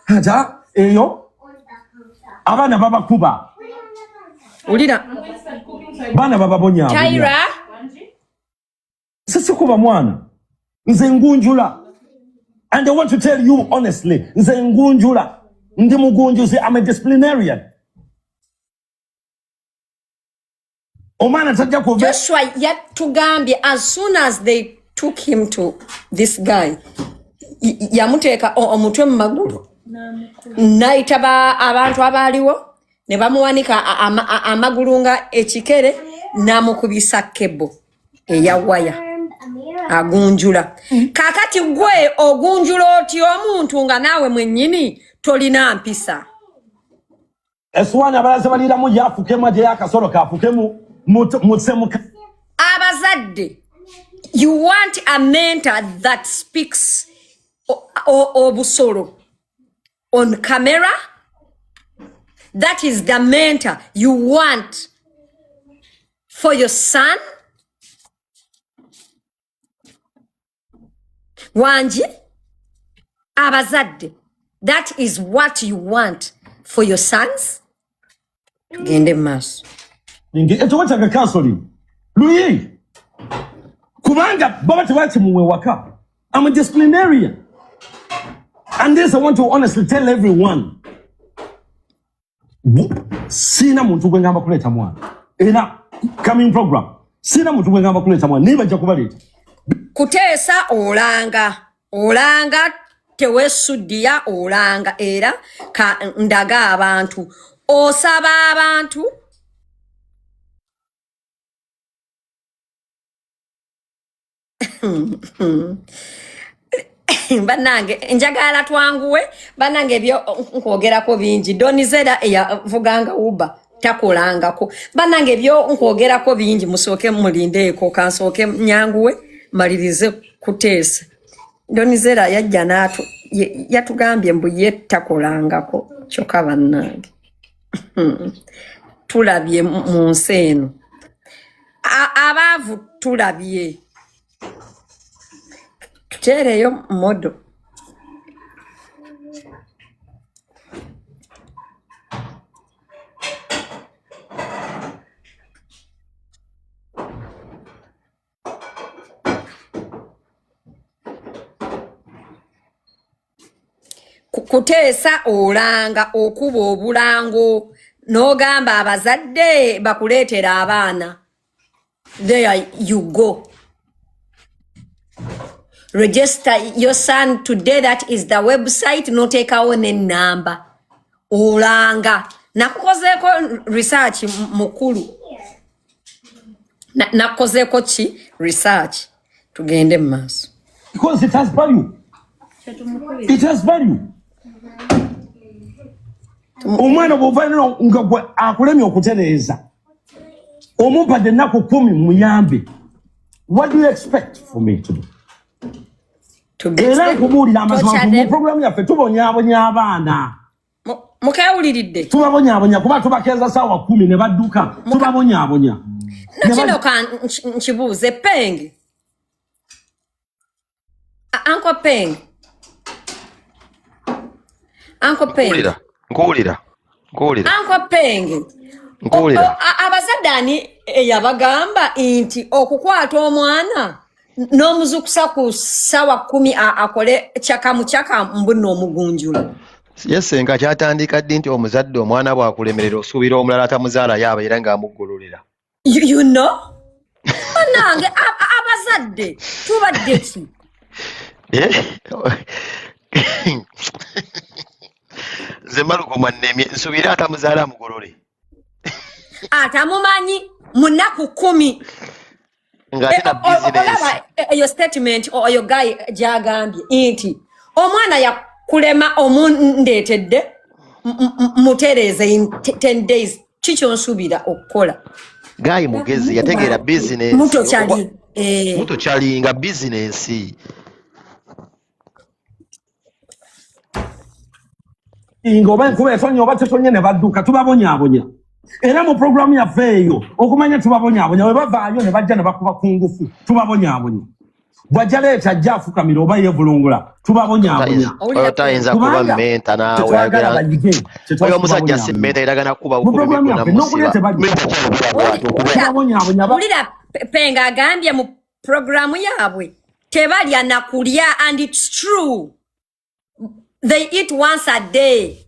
Hata eyo abana baba kuba. Ulira. Bana baba bonya. Tyra. Sisi kuba mwana. Nze ngunjula. And I want to tell you honestly, nze ngunjula. Ndi mugunjuzi, I'm a disciplinarian. Joshua yatugambye as soon as they took him to this guy, yamuteka omutwe mu magulu. Naitaba abantu abaliwo ne bamuwanika amagulu nga ekikere namukubisa kebo eyawaya agunjula. Kakati gwe ogunjula oti omuntu nga nawe mwennyini tolina mpisa. Eswana balaze balira mu yafukemu aje yakasoro kafukemu mutsemuka. Abazadde, you want a mentor that speaks obusoro on camera? That is the mentor you want for your son? Wanji, abazadde, that is what you want for your sons? Tugende maso. Eto wacha counseling. Luyi. Kubanga baba tewachi muwe waka. I'm a disciplinarian. And this I want to honestly tell everyone. Sina muntu gwengamba kuleta mwana. Era coming program. Sina muntu gwengamba kuleta mwana. Niba jakubaleta. Kutesa olanga tewesudia olanga era ka ndaga abantu osaba abantu banange njagala twanguwe banange ebyo nkwogerako bingi Donizera eyavuganga uba takolangako banange ebyo nkwogerako bingi musooke mulindeeko kansooke nyanguwe malirize Kutesa. Donizera yajja natu yatugambye mbu ye takolangako kyokka bannange tulabye mu nsi eno abaavu tulabye tuteereyo modo. Kutesa olanga okuba obulango n'ogamba abazadde bakuleetera abaana. There you go. Register your son today. That is the website. No take our number. Olanga. Nakozeko research mukulu. Nakozeko chi research. Tugende maso. Because it has value. It has value. Omwana bovano ngagwe akulemye okutereza. Omumpadde nako 10 muyambe. What do you expect for me to do? Era kubulira amazima mu program yaffe tubonyabonya abaana. Mukawuliridde. Tubabonyabonya kuba tubakeza sawa 10 ne badduka. Tubabonyabonya. Nakino kan nchibuze Penge. Uncle Penge. Uncle Penge. Ngulira. Uncle Penge. Abazadani yabagamba inti okukwata omwana n'omuzukusa ku sawa 10 akole chaka mbuno omugunjula. Yes, Senga kyatandika ddi nti omuzadde omwana bw'akulemerera osuubira omulala tamuzaala yaba era ng'amuggululira. You know? Banange abazadde tubadde ki? Nze Maluko mwannemye nsuubira atamuzaala amugolole. Atamumanyi munaku 10. ng'ate na business. Your statement or your guy gyagambye nti omwana yakulema omundetedde mutereze in 10 days kikyonsuubira okukola. Guy mugezi yategeera business. Muto kyali nga business. Ngoba kuba etonye oba tetonye ne badduka tubabonyaabonya. Era mu programu yaffe eyo okumanya tubabonyaabonya bwe bavaayo ne bajja ne bakuba ku ngufu tubabonyaabonya. Bw'ajja leeta ajja afukamira oba yeevulungula tubabonyaabonya. Oyo tayinza kuba menta naawe ayogera. Oyo omusajja si menta era gana kuba bukubi na musiba. Ulira penga agambye mu programu yaabwe tebalya na kulya, and it's true. They eat once a day.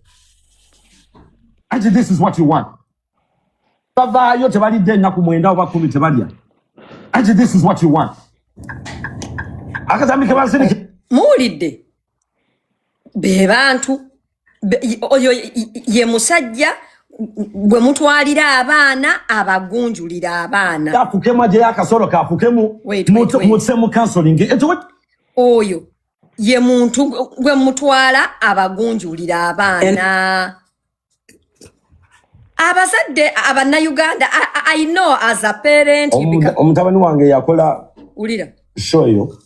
And this is what you want. Bavaayo tebalidde ennaku 9 oba 10 tebalya. And this is what you want. Akatambi kabasirike. Muwulidde be bantu oyo ye musajja gwe mutwalira abaana abagunjulira abaana. Afukemu aje yakasolo kafukemu mutse mu counseling. Oyo ye muntu gwe mutwala abagunjulira abaana. Abazadde abana Uganda, I know as a parent. Omutabani wange yakola ulira show yo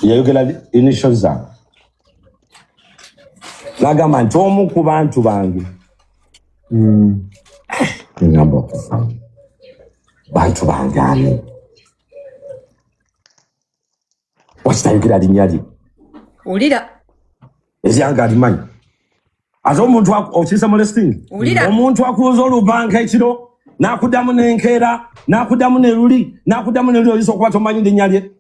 yayogera initial zange nagamba nti omu ku bantu bange ngamba okufa bantu bange ani wasitayogera linnya lye ulira ezyange alimanyi ate omuntu okisa molesting omuntu akuloza olubanka ekiro nakuddamu n'enkeera nakuddamu n'eruli nakuddamu n'eruli oyinza okuba tomanyi linnya lye.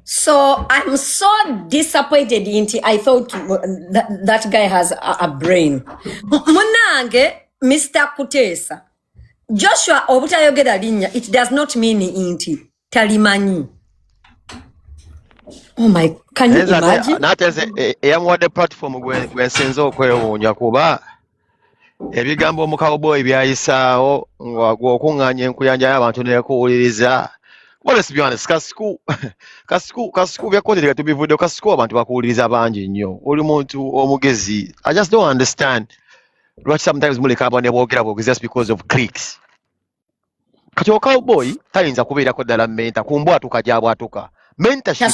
So I'm so disappointed into I thought that guy has a brain. Munange Mr. Kutesa Joshua obutayogera linnya, it does not mean inti talimanyi. Oh my, can you imagine? Nateze eyamwadde platform gwensinza okwewuunya kuba ebigambo mu cowboy byayisaawo ng'okuŋŋaanya enkuyanja y'abantu n'ekuwuliriza. Well, let's be honest, kasiku byakotereka tubivudde kasiku abantu bakuwuliriza bangi nnyo. Oli muntu omugezi. I just don't understand. Lwaki sometimes muleka abantu ne boogera boogezi just because of clicks. Kati o cowboy tayinza kubeerako ddala menta kumbwatuka gy'abwatuka. Mentaship,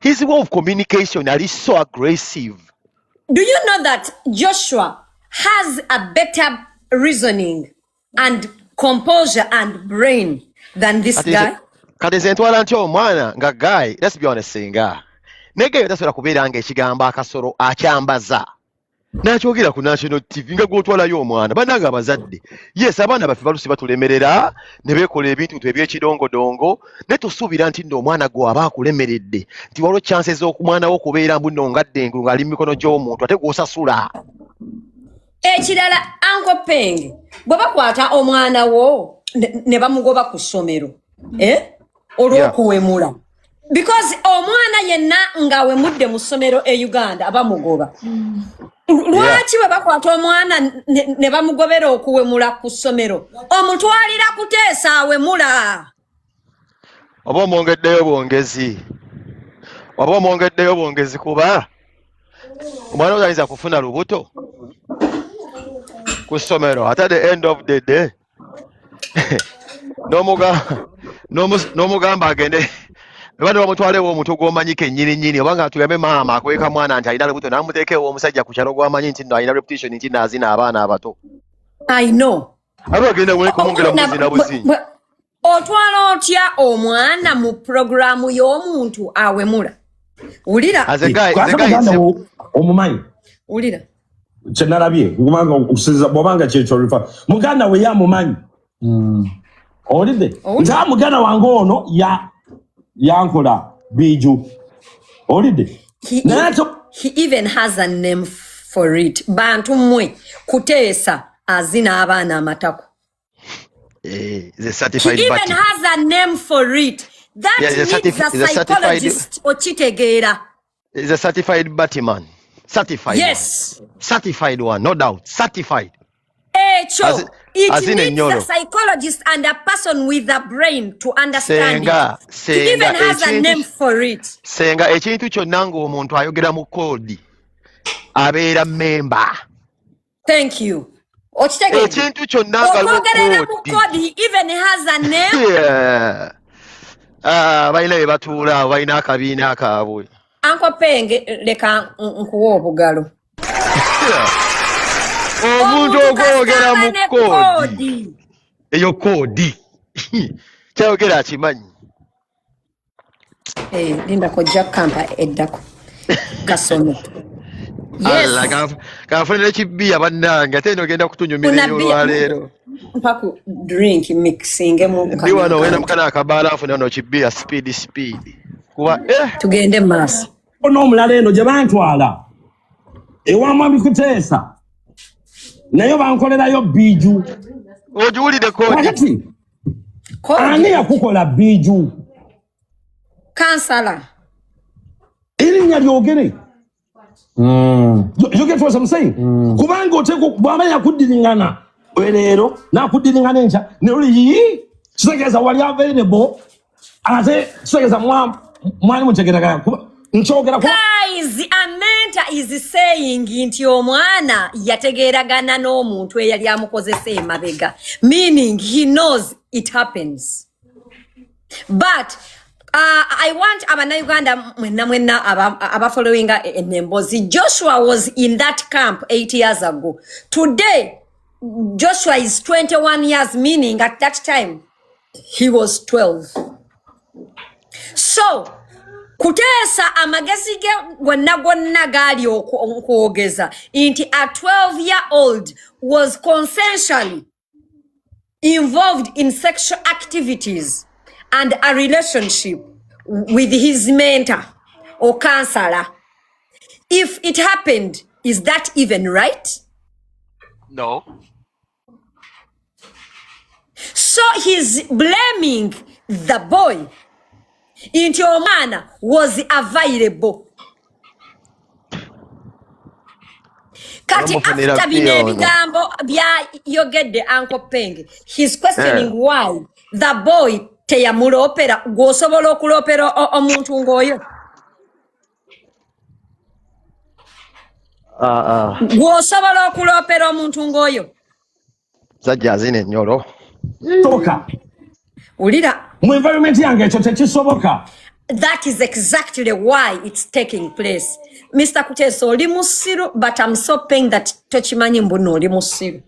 his way of communication is so aggressive. Do you know that Joshua has a better reasoning and composure and brain than this guy? Kati ntwala ntyo omwana nga guy, let's be honest, Senga. Nege yotasobola kubeera ng'ekigambo akasolo akyambaza. Nakyogera ku National TV nga gwotwalayo omwana bannanga abazadde. Yes, abaana baffe balusi batulemerera ne beekola ebintu eby'ekidongodongo ne tusuubira nti nno omwana gwe aba akulemeredde nti waliwo chances z'okumwana wo kubeera mbu nno ngadde engulu ng'ali mu mikono gy'omuntu ate gw'osasula. Ekirala Uncle Peng bwe bakwata omwana wo ne bamugoba ku ssomero olw'okuwemula. Because omwana yenna nga wemudde mu ssomero e Uganda abamugoba. Lwaki bwe bakwata omwana ne bamugobera okuwemula ku ssomero omutwalira Kutesa awemula? Oba omwongeddeyo bwongezi kuba omwana oyo ayinza kufuna lubuto ku ssomero at the end of the day n'omugamba agende Bano bamutwalewo omuntu gw'omanyi kennyini oba nga tuyambe maama akweka mwana nti alina lubuto n'amuteekewo omusajja ku kyalo gw'amanyi nti nno alina reputation nti naazina abaana abato. I know. Ate agenda kumwongera muzina buzinyi. Otwala otya omwana mu programu y'omuntu awemula? Wulira. Omumanyi. Wulira. Kyenalabye kubanga okusinza bw'obanga kyekyo muganda we yamumanyi. Owulidde? Nti muganda wange ono yankola biju. Owulidde? He even has a name for it. Bantu mmwe Kutesa azina abaana amatako. He even has a name for it. That needs a psychologist okitegeera. He's a certified Batman. Certified. Yes. One. Certified one, no doubt. Certified. Echo. It Azine needs a nyolo. psychologist and a person with a brain to understand Senga, it. It even has a name for it. Senga ekintu kyonna ng'omuntu ayogera mu kodi abeera member. Thank you. Okitegedde? Ekintu kyonna nga Okwogerera mu kodi. code, he even has a name. Yeah. Balina bye batuula awo balina akabiina akaabwe. Uncle Penge, leka nkuwa obugalo. Omuntu okwogera mu kodi. Eyo kodi. Kyayogera akimanyi. Linda kojja kampa eddako. Kasomo. Yes. Kafunira kibbiya bannange ate n'ogenda kutunyumira olwaleero. Mpaku drink mixing mu kana. Ndi wano wena mukana akabaala afuna no kibbiya speed. Kuba tugende maaso. Ono omulala eno gye bantwala. Ewa mwami Kutesa. Nayo bankolerayo biju. Ojuwulire kodi. Ani yakukola biju? Kansala. Erinnya lyogere. You get what I'm saying? Kubanga oteko bwaba yakuddiringana leero nakuddiringana encha ne oli kitegeza wali available ate kitegeza mwali mutegeragana nkyogera guys, Amenta is saying nti omwana yategeragana n'omuntu eyali amukozesa emabega, meaning he knows it happens. But I want Uganda mwena aba following Nembozi. Joshua was in that camp 8 years ago. Today, Joshua is 21 years, meaning at that time, he was 12. So, Kutesa amagezi ge gonna gali okwogeza inti a 12-year-old was consensually involved in sexual activities and a relationship with his mentor or counselor. If it happened, is that even right? No. So he's blaming the boy into omwana was available. Kati after bine bigambo bya yogedde Uncle Penge, he's questioning why the boy teyamulopera gwosobola okulopera omuntu ngoyo. Gwosobola okulopera omuntu ngoyo. Sajja azine nyolo. Toka. Ulira. Mu environment yange ekyo tekisoboka. That is exactly why it's taking place. Mr. Kutesa oli musiru, but I'm so pain that tochimanyi mbuno oli musiru.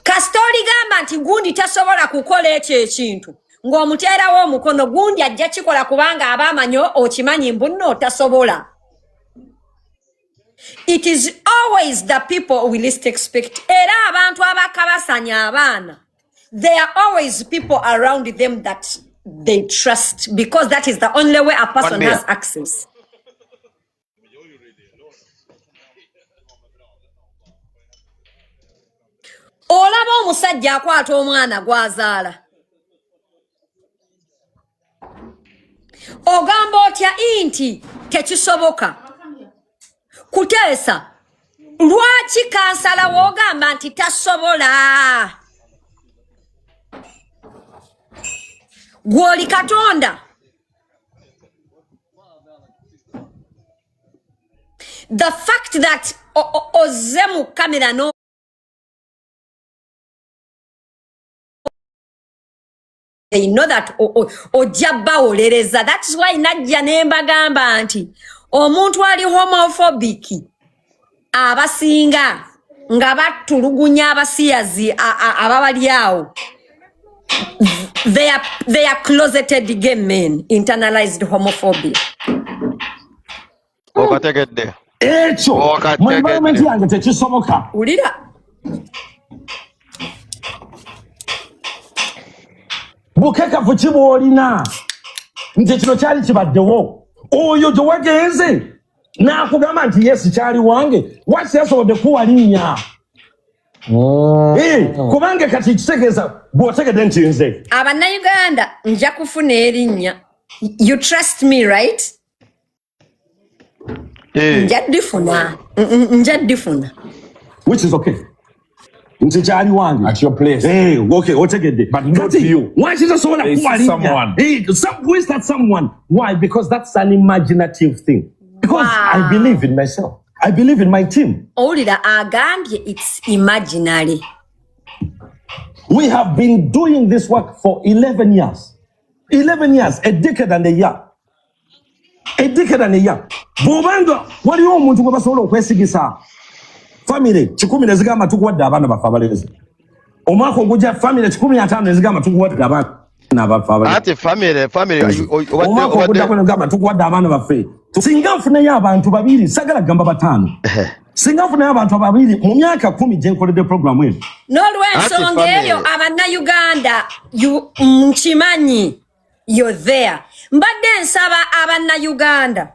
Kastori gamba nti gundi tasobola kukola ekyo ekintu. Ng'omuteerawo omukono gundi ajja kikola kubanga abamanyo okimanyi mbuno tasobola. It is always the people we least expect. Era abantu abakabasanya abaana. There are always people around them that they trust because that is the only way a person has access. Olaba omusajja akwata omwana gwazaala. Ogamba otya inti tekisoboka. Kutesa, lwaki kansala wogamba nti tasobola? Gwoli Katonda. The fact that ozemu kamera no they know that ojaba olereza. That's why najja nemba gamba nti omuntu ali homophobic abasinga nga batulugunya abasiyazi ababali awo. They are closeted gay men, internalized homophobia. Okategedde. Ekyo mu environment yange tekisoboka. Ulira. Bukekafu ki bw'olina nti kino kyali kibaddewo oyo gye wagenze n'akugamba nti yesi kyali wange waki yasobodde kuwa linnya kubanga kati kitegeeza bw'otegedde nti nze Abannayuganda nja kufuna erinnya. You trust me, right? Nja ddifuna. Which is okay. Nti chali wange. At your place. Hey, okay, otegedde. But not you. Why is it so like someone? Hey, who is that someone? Why? Because that's an imaginative thing. Because I believe in myself. I believe in my team. Olira agambye it's imaginary. We have been doing this work for 11 years. 11 years, a decade and a year. A decade and a year. Bobanga, what do you want to go solo kwesigisa? Family, chikumi nezigama tukuwadde abaana baffe abalezi. Omwaka ogujja family 15 nezigama tukuwadde abaana baffe abalezi. Ate family omwaka ogujja nezigama tukuwadde abaana baffe. Singa nfunayo abantu babiri, sagala gamba bataano. Singa nfunayo abantu babiri mu myaka 10 gye nkoledde program eno. N'olw'ensonga eyo abannayuganda nkimanyi you're there. Mbadde nsaba abannayuganda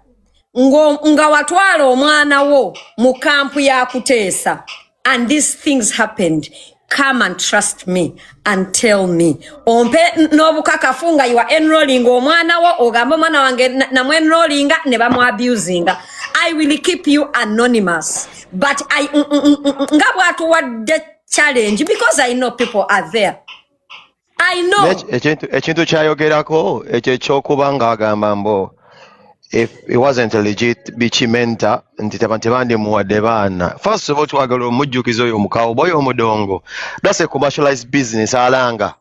nga watwala omwana wo mu kampu ya Kutesa and these things happened, come and trust me and tell me. Ompe n'obukakafu nga you are enrolling omwana wo ogamba omwana wange namwe enrollinga ne bamu abusinga. I will keep you anonymous, but I nga bwatuwadde challenge because I know people are there. I know. Ekintu kyayogerako ekyo ekyokuba ng'agamba mbo if it wasn't legit bichimenta nti tebandi muwadde baana. First of all twagala omujjukiza oyo mukawo boyo omudongo. That's a commercialized business alanga.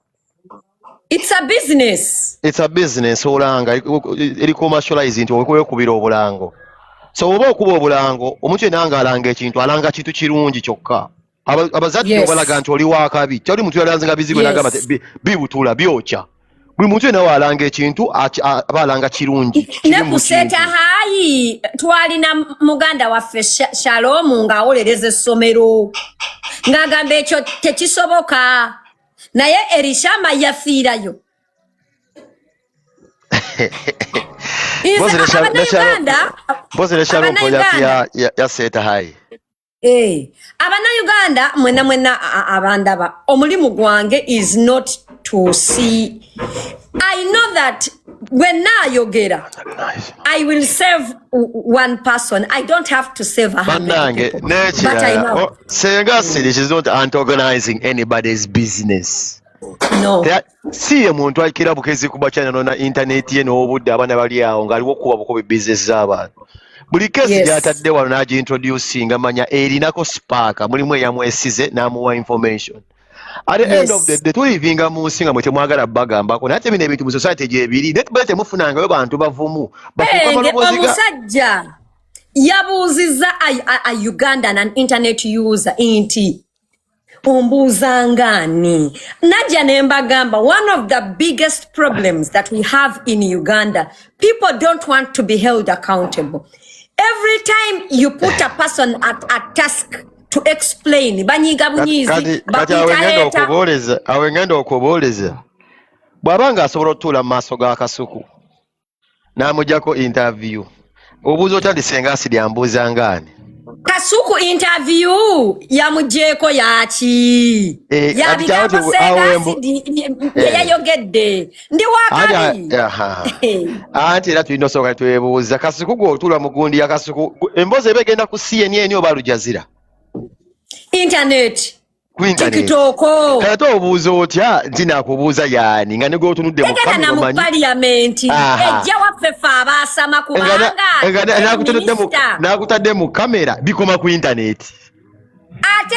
It's a business. It's a business olanga eri commercialized nti okubira obulango. So oba okuba obulango omuntu yenanga alanga ekintu alanga kintu kirungi kyokka. Abazadde obalaga nti oli wakabi. Kyali muntu yalanzanga bizigwe nagamba bibutula byokya. Buli muntu yenna walanga ekintu abalanga kirungi. Ne kuseta hayi twalina muganda waffe Shalom nga awolereza essomero. Ngagamba ekyo tekisoboka. Naye erishama yafiirayo. Bozere Shalom ya seta hayi. Abannayuganda mwena abandaba omulimu gwange is not to see. I know that when nayogera I will save one person. I don't have to save 100 people. But I know. Senga said she's not antagonizing anybody's business. No. Si omuntu akira bukezi kubachana nona internet ye n'obudde abana bali awo ngaliwo kuba bukobe business z'abantu. Buli kesi gyatadde wano n'agi introducing amanya erinako spark mulimu eyamwesize n'amuwa information. At the end of the day tulivinga mu nsi nga mwe temwagala bagambako naye bino ebintu mu society gyebiri naye tubale temufunangayo bantu bavumu omusajja yabuuzizza a Ugandan an internet user inti ombuzangani najja nembagamba one of the biggest problems that we have in Uganda, people don't want to be held accountable. Every time you put a person at a task to explain banyiga bunyizi awengenda okubooleza bw'abanga asobola otuula mu maaso ga Kasuku n'amugyako interview obuuza otya ndi Senga asidi ambuuza ngaani Kasuku interview yamugyeko yaki yabigambo Senga asidi yayogedde ndi wakabi anti era tulina osooka twebuuza Kasuku gw'otuula mu gundi ya Kasuku emboozi eba egenda ku CNN oba Al Jazeera internet TikTok kati obuuza otya nti nakubuuza yaani nga nego otunudde mu kamera mu parliament ejja waffe fe abaasama kubanga nakutadde mu kamera bikoma ku internet ate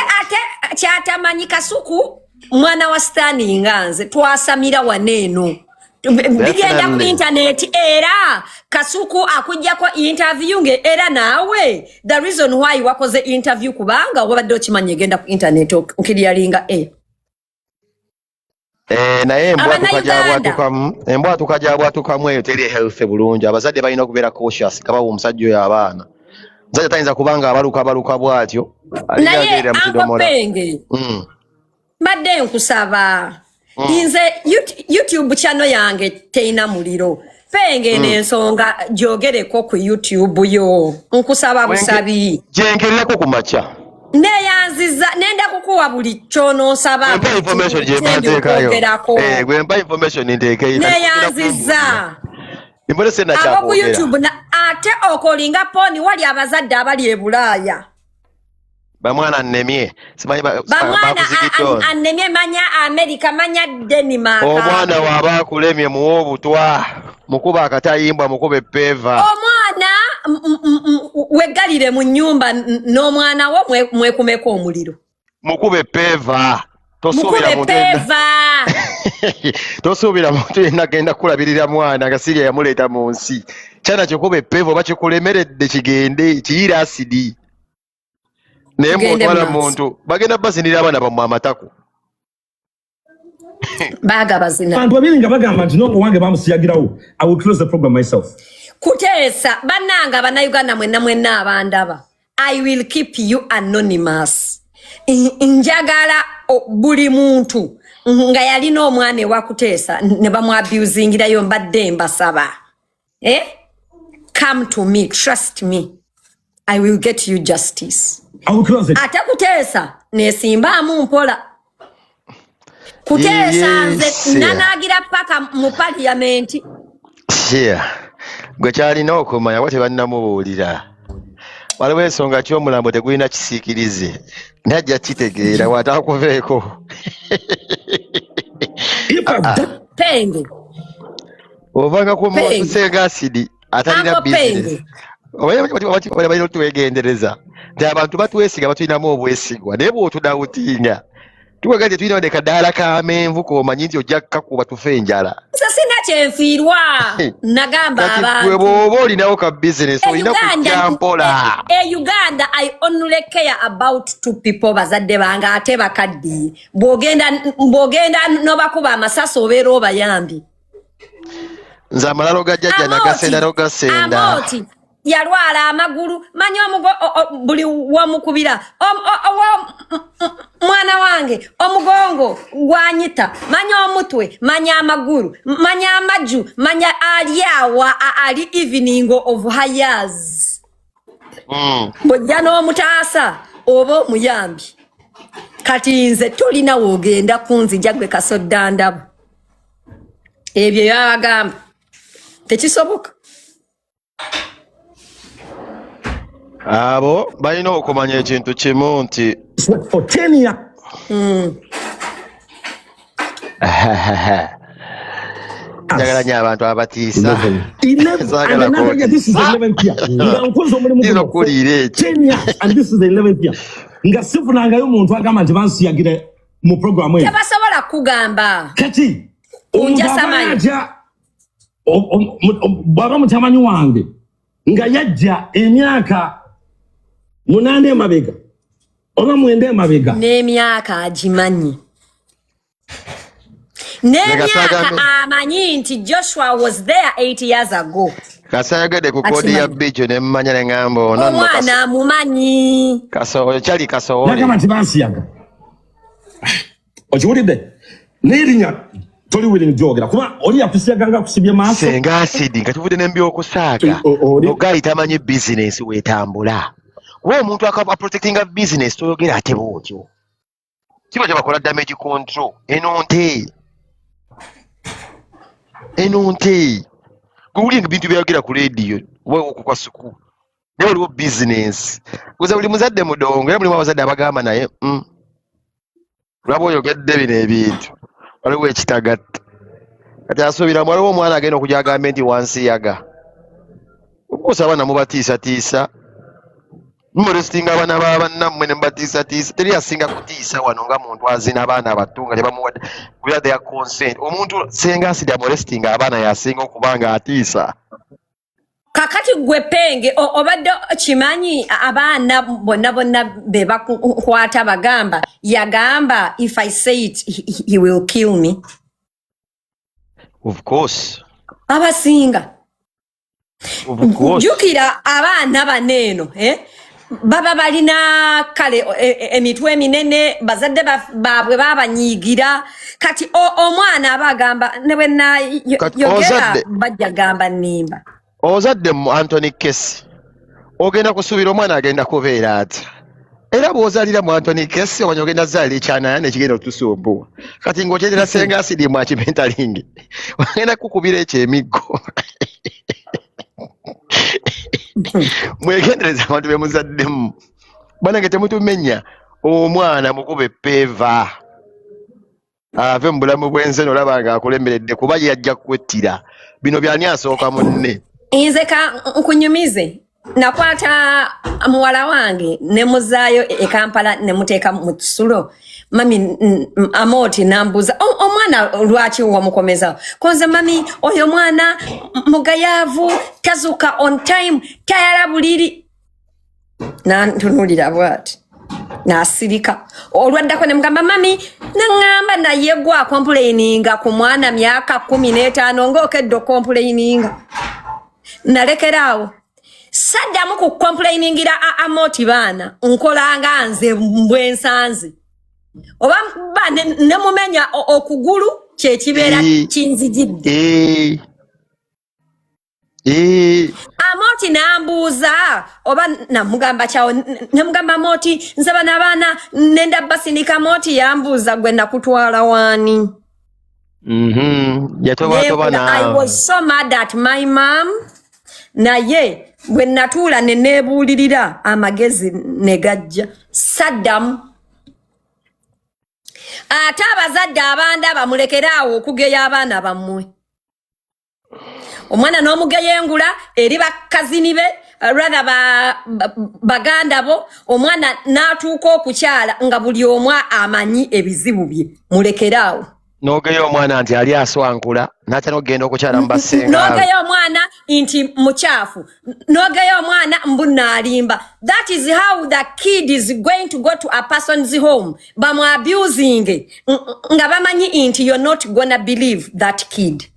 kyatamanyi Kasuku mwana wa Stanley nganze twasamira waneeno bigenda ku internet era Kasuku akujjako interview nge era naawe the reason why wakoze interview kubanga wabadde okimanyi egenda ku internet nkiryalinga naye embwa tukajabwatukamu eyo teri health bulungi abazadde balina okubeera cautious kabawa omusajja oyo abaana omusajja tayinza kubanga abaluka bwatyo naye ankopenge mbadde nkusaba Inze YouTube channel yange teina muliro. Penge n'ensonga jogereko ku YouTube yo. Nkusaba busabi. Jengereko ku macha. Neyanziza nenda kukuwa buli kyono nsaba. Gwe information je mbanzekayo. Gwe mba information nteekayo. Neyanziza. Imbole sena chako. Abo ku YouTube na ate okolinga poni wali abazadde abali e Bulaaya. bamwana annemye simanyi bamwana annemye manya America manya Denmark omwana waba akulemye muwa obutwa mukuba akatayimbwa mukuba eppeeva omwana weggalire mu nnyumba n'omwana wo mwekumeko omuliro mukuba eppeeva tosuubira muntu yenna agenda kulabirira mwana nga Siriya yamuleeta mu nsi kyana kikuba eppeeva oba kikulemeredde kigende kiyira asidi naye mwotwala muntu bagenda bazinira abaana bammwe amatako bagabazina bantu babiri nga bagamba nti n'omuwange bamusiyagirawo. I will close the program myself. Kutesa bannanga bannayuganda mwenna abandaba I will keep you anonymous. Njagala buli muntu nga yalina omwana ewa Kutesa ne bamwabusingirayo mbadde mbasaba come to me, trust me, I will get you justice. I will close it. Ate Kutesa nesimbaamu mpola Kutesa nze nanagira paka mu parliament gwe kyalina okumanya bwe tebannamubuulira waliwo ensonga ky'omulambo tegulina kisiikirize najja kitegeera watakuveeko penge ovanga ku muntu Senga asidi atalina bizinesi obalina otwegendereza nti abantu batwesiga batulinamu obwesigwa naye bw'otudawutinga tuwaga nti tulina wadde kadaala k'amenvu k'omanyi nti ojja kukakuba tufe enjala sina kyenfiirwa nagamba abantu gwe bw'oba olinawo ka bizinesi olina kujja mpola Uganda I only care about two people bazadde bange ate bakaddiye bw'ogenda n'obakuba amasasi obeera obayambi nze amalalo ga jjajja nagasenda n'ogasenda yalwala amagulu manya buli wamukubira mwana wange omugongo gwanyita manya omutwe manya amagulu manya amaju manya aliawa ali evening of hires bojja n'omutaasa oba omuyambi kati nze tolina woogenda kunzija gwe Kasoddandabo ebyo yabagamba tekisoboka abo balina okumanya ekintu kimu nti njagala nnyo abantu abatiisa nga sifunangayo omuntu agamba nti bansiyagire mu programu eyo tebasobola kugamba kati bwaba mutamanyi wange nga yajja emyaka 8 emabega oba 9 emabega n'emyaka agimanyi n'emyaka amanyi nti Joshua was there 8 years ago kasayagadde ku kodi ya bijo ne mmanya ne ngamba omwana amumanyi kyali kasoole nagamba nti bansiyaga okiwulidde n'erinya toli willing gyogera kuba oli yakusiyaga nga kusibye maaso Senga asidi nga tuvudde n'embyokusaaga ogayi tamanyi bizinesi weetambula kuba omuntu akaba protectinga business toyogera ate bwotyo kiba kyabakola damage control enonte kuwulinga bintu byayogera ku radio oba okukwasuku naye waliwo business kuza buli muzadde mudongo era mulimu abazadde abagamba naye lwaba oyogedde bino ebintu waliwo ekitagatta kati asuubiramu waliwo omwana agenda okujja agambe nti wansiyaga okukosa abaana mubatiisatiisa mumulesitinga abaana babannammwe ne mubatiisatiisa teri asinga kutiisa wano nga muntu azina abaana abatunga tebamuwadde without their consent omuntu Senga asidi amulesitinga abaana yasinga okuba nga atiisa kakati gwe penge obadde kimanyi abaana bonna be bakwata bagamba yagamba if I say it he will kill me of course abasinga jukira abaana baneeno baba balina kale emitwe eminene bazadde baabwe babanyiigira kati omwana abagamba ne bwenna yogera bajja gamba nnimba ozadde mu Anthony Kesi ogenda kusuubira omwana agenda kubeera ati era bw'ozaalira mu Anthony Kesi omanya ogenda zaalira ekyanaya nekigenda otusumbuwa kati ng'okyetera Senga asidi mu akimentalingi ogenda kukubira ekyo emiggo mwegendereza abantu bemuzaddemu banange temutumenya omwana mukube peva ave mu bulamu bw'enze n'olaba ng'akulemberedde kuba yajja kwettira bino byani asooka munne. Nze ka nkunyumize nakwata muwala wange ne muzaayo e Kampala ne muteeka mu kisulo mami Amoti nambuza omwana lwaki wamukomeza konze mami oyo mwana mugayavu tazuka on time tayala buliri na ntunulira bwati nasirika olwaddako ne mugamba mami nangamba naye gwa complaininga ku mwana myaka 15 ng'okedde complaininga nalekeraawo saddamu ku complainingira Amoti baana nkolanga nze mbwensanzi oba ne mumenya okugulu kyekibeera kinzijidde. Amoti nambuuza oba namugamba kyawo namugamba Amoti nzaba n'abaana nenda basindika. Amoti yambuuza gwe nakutwala waani? I was so mad at my mom. Naye bwe natuula ne neebuulirira amagezi ne gajja saddamu. Ate abazadde abanda bamulekeraawo okugeya abaana bammwe. Omwana n'omugeya engula eri bakazini be rather baganda bo omwana n'atuuka okukyala nga buli omu amanyi ebizibu bye mulekeraawo. N'ogeya omwana nti ali aswankula n'atya n'ogenda okukyala mu basenga. N'ogeya omwana nti mukyafu. N'ogeya omwana mbunaalimba. That is how the kid is going to go to a person's home. Bamu abusing nga bamanyi nti you're not gonna believe that kid.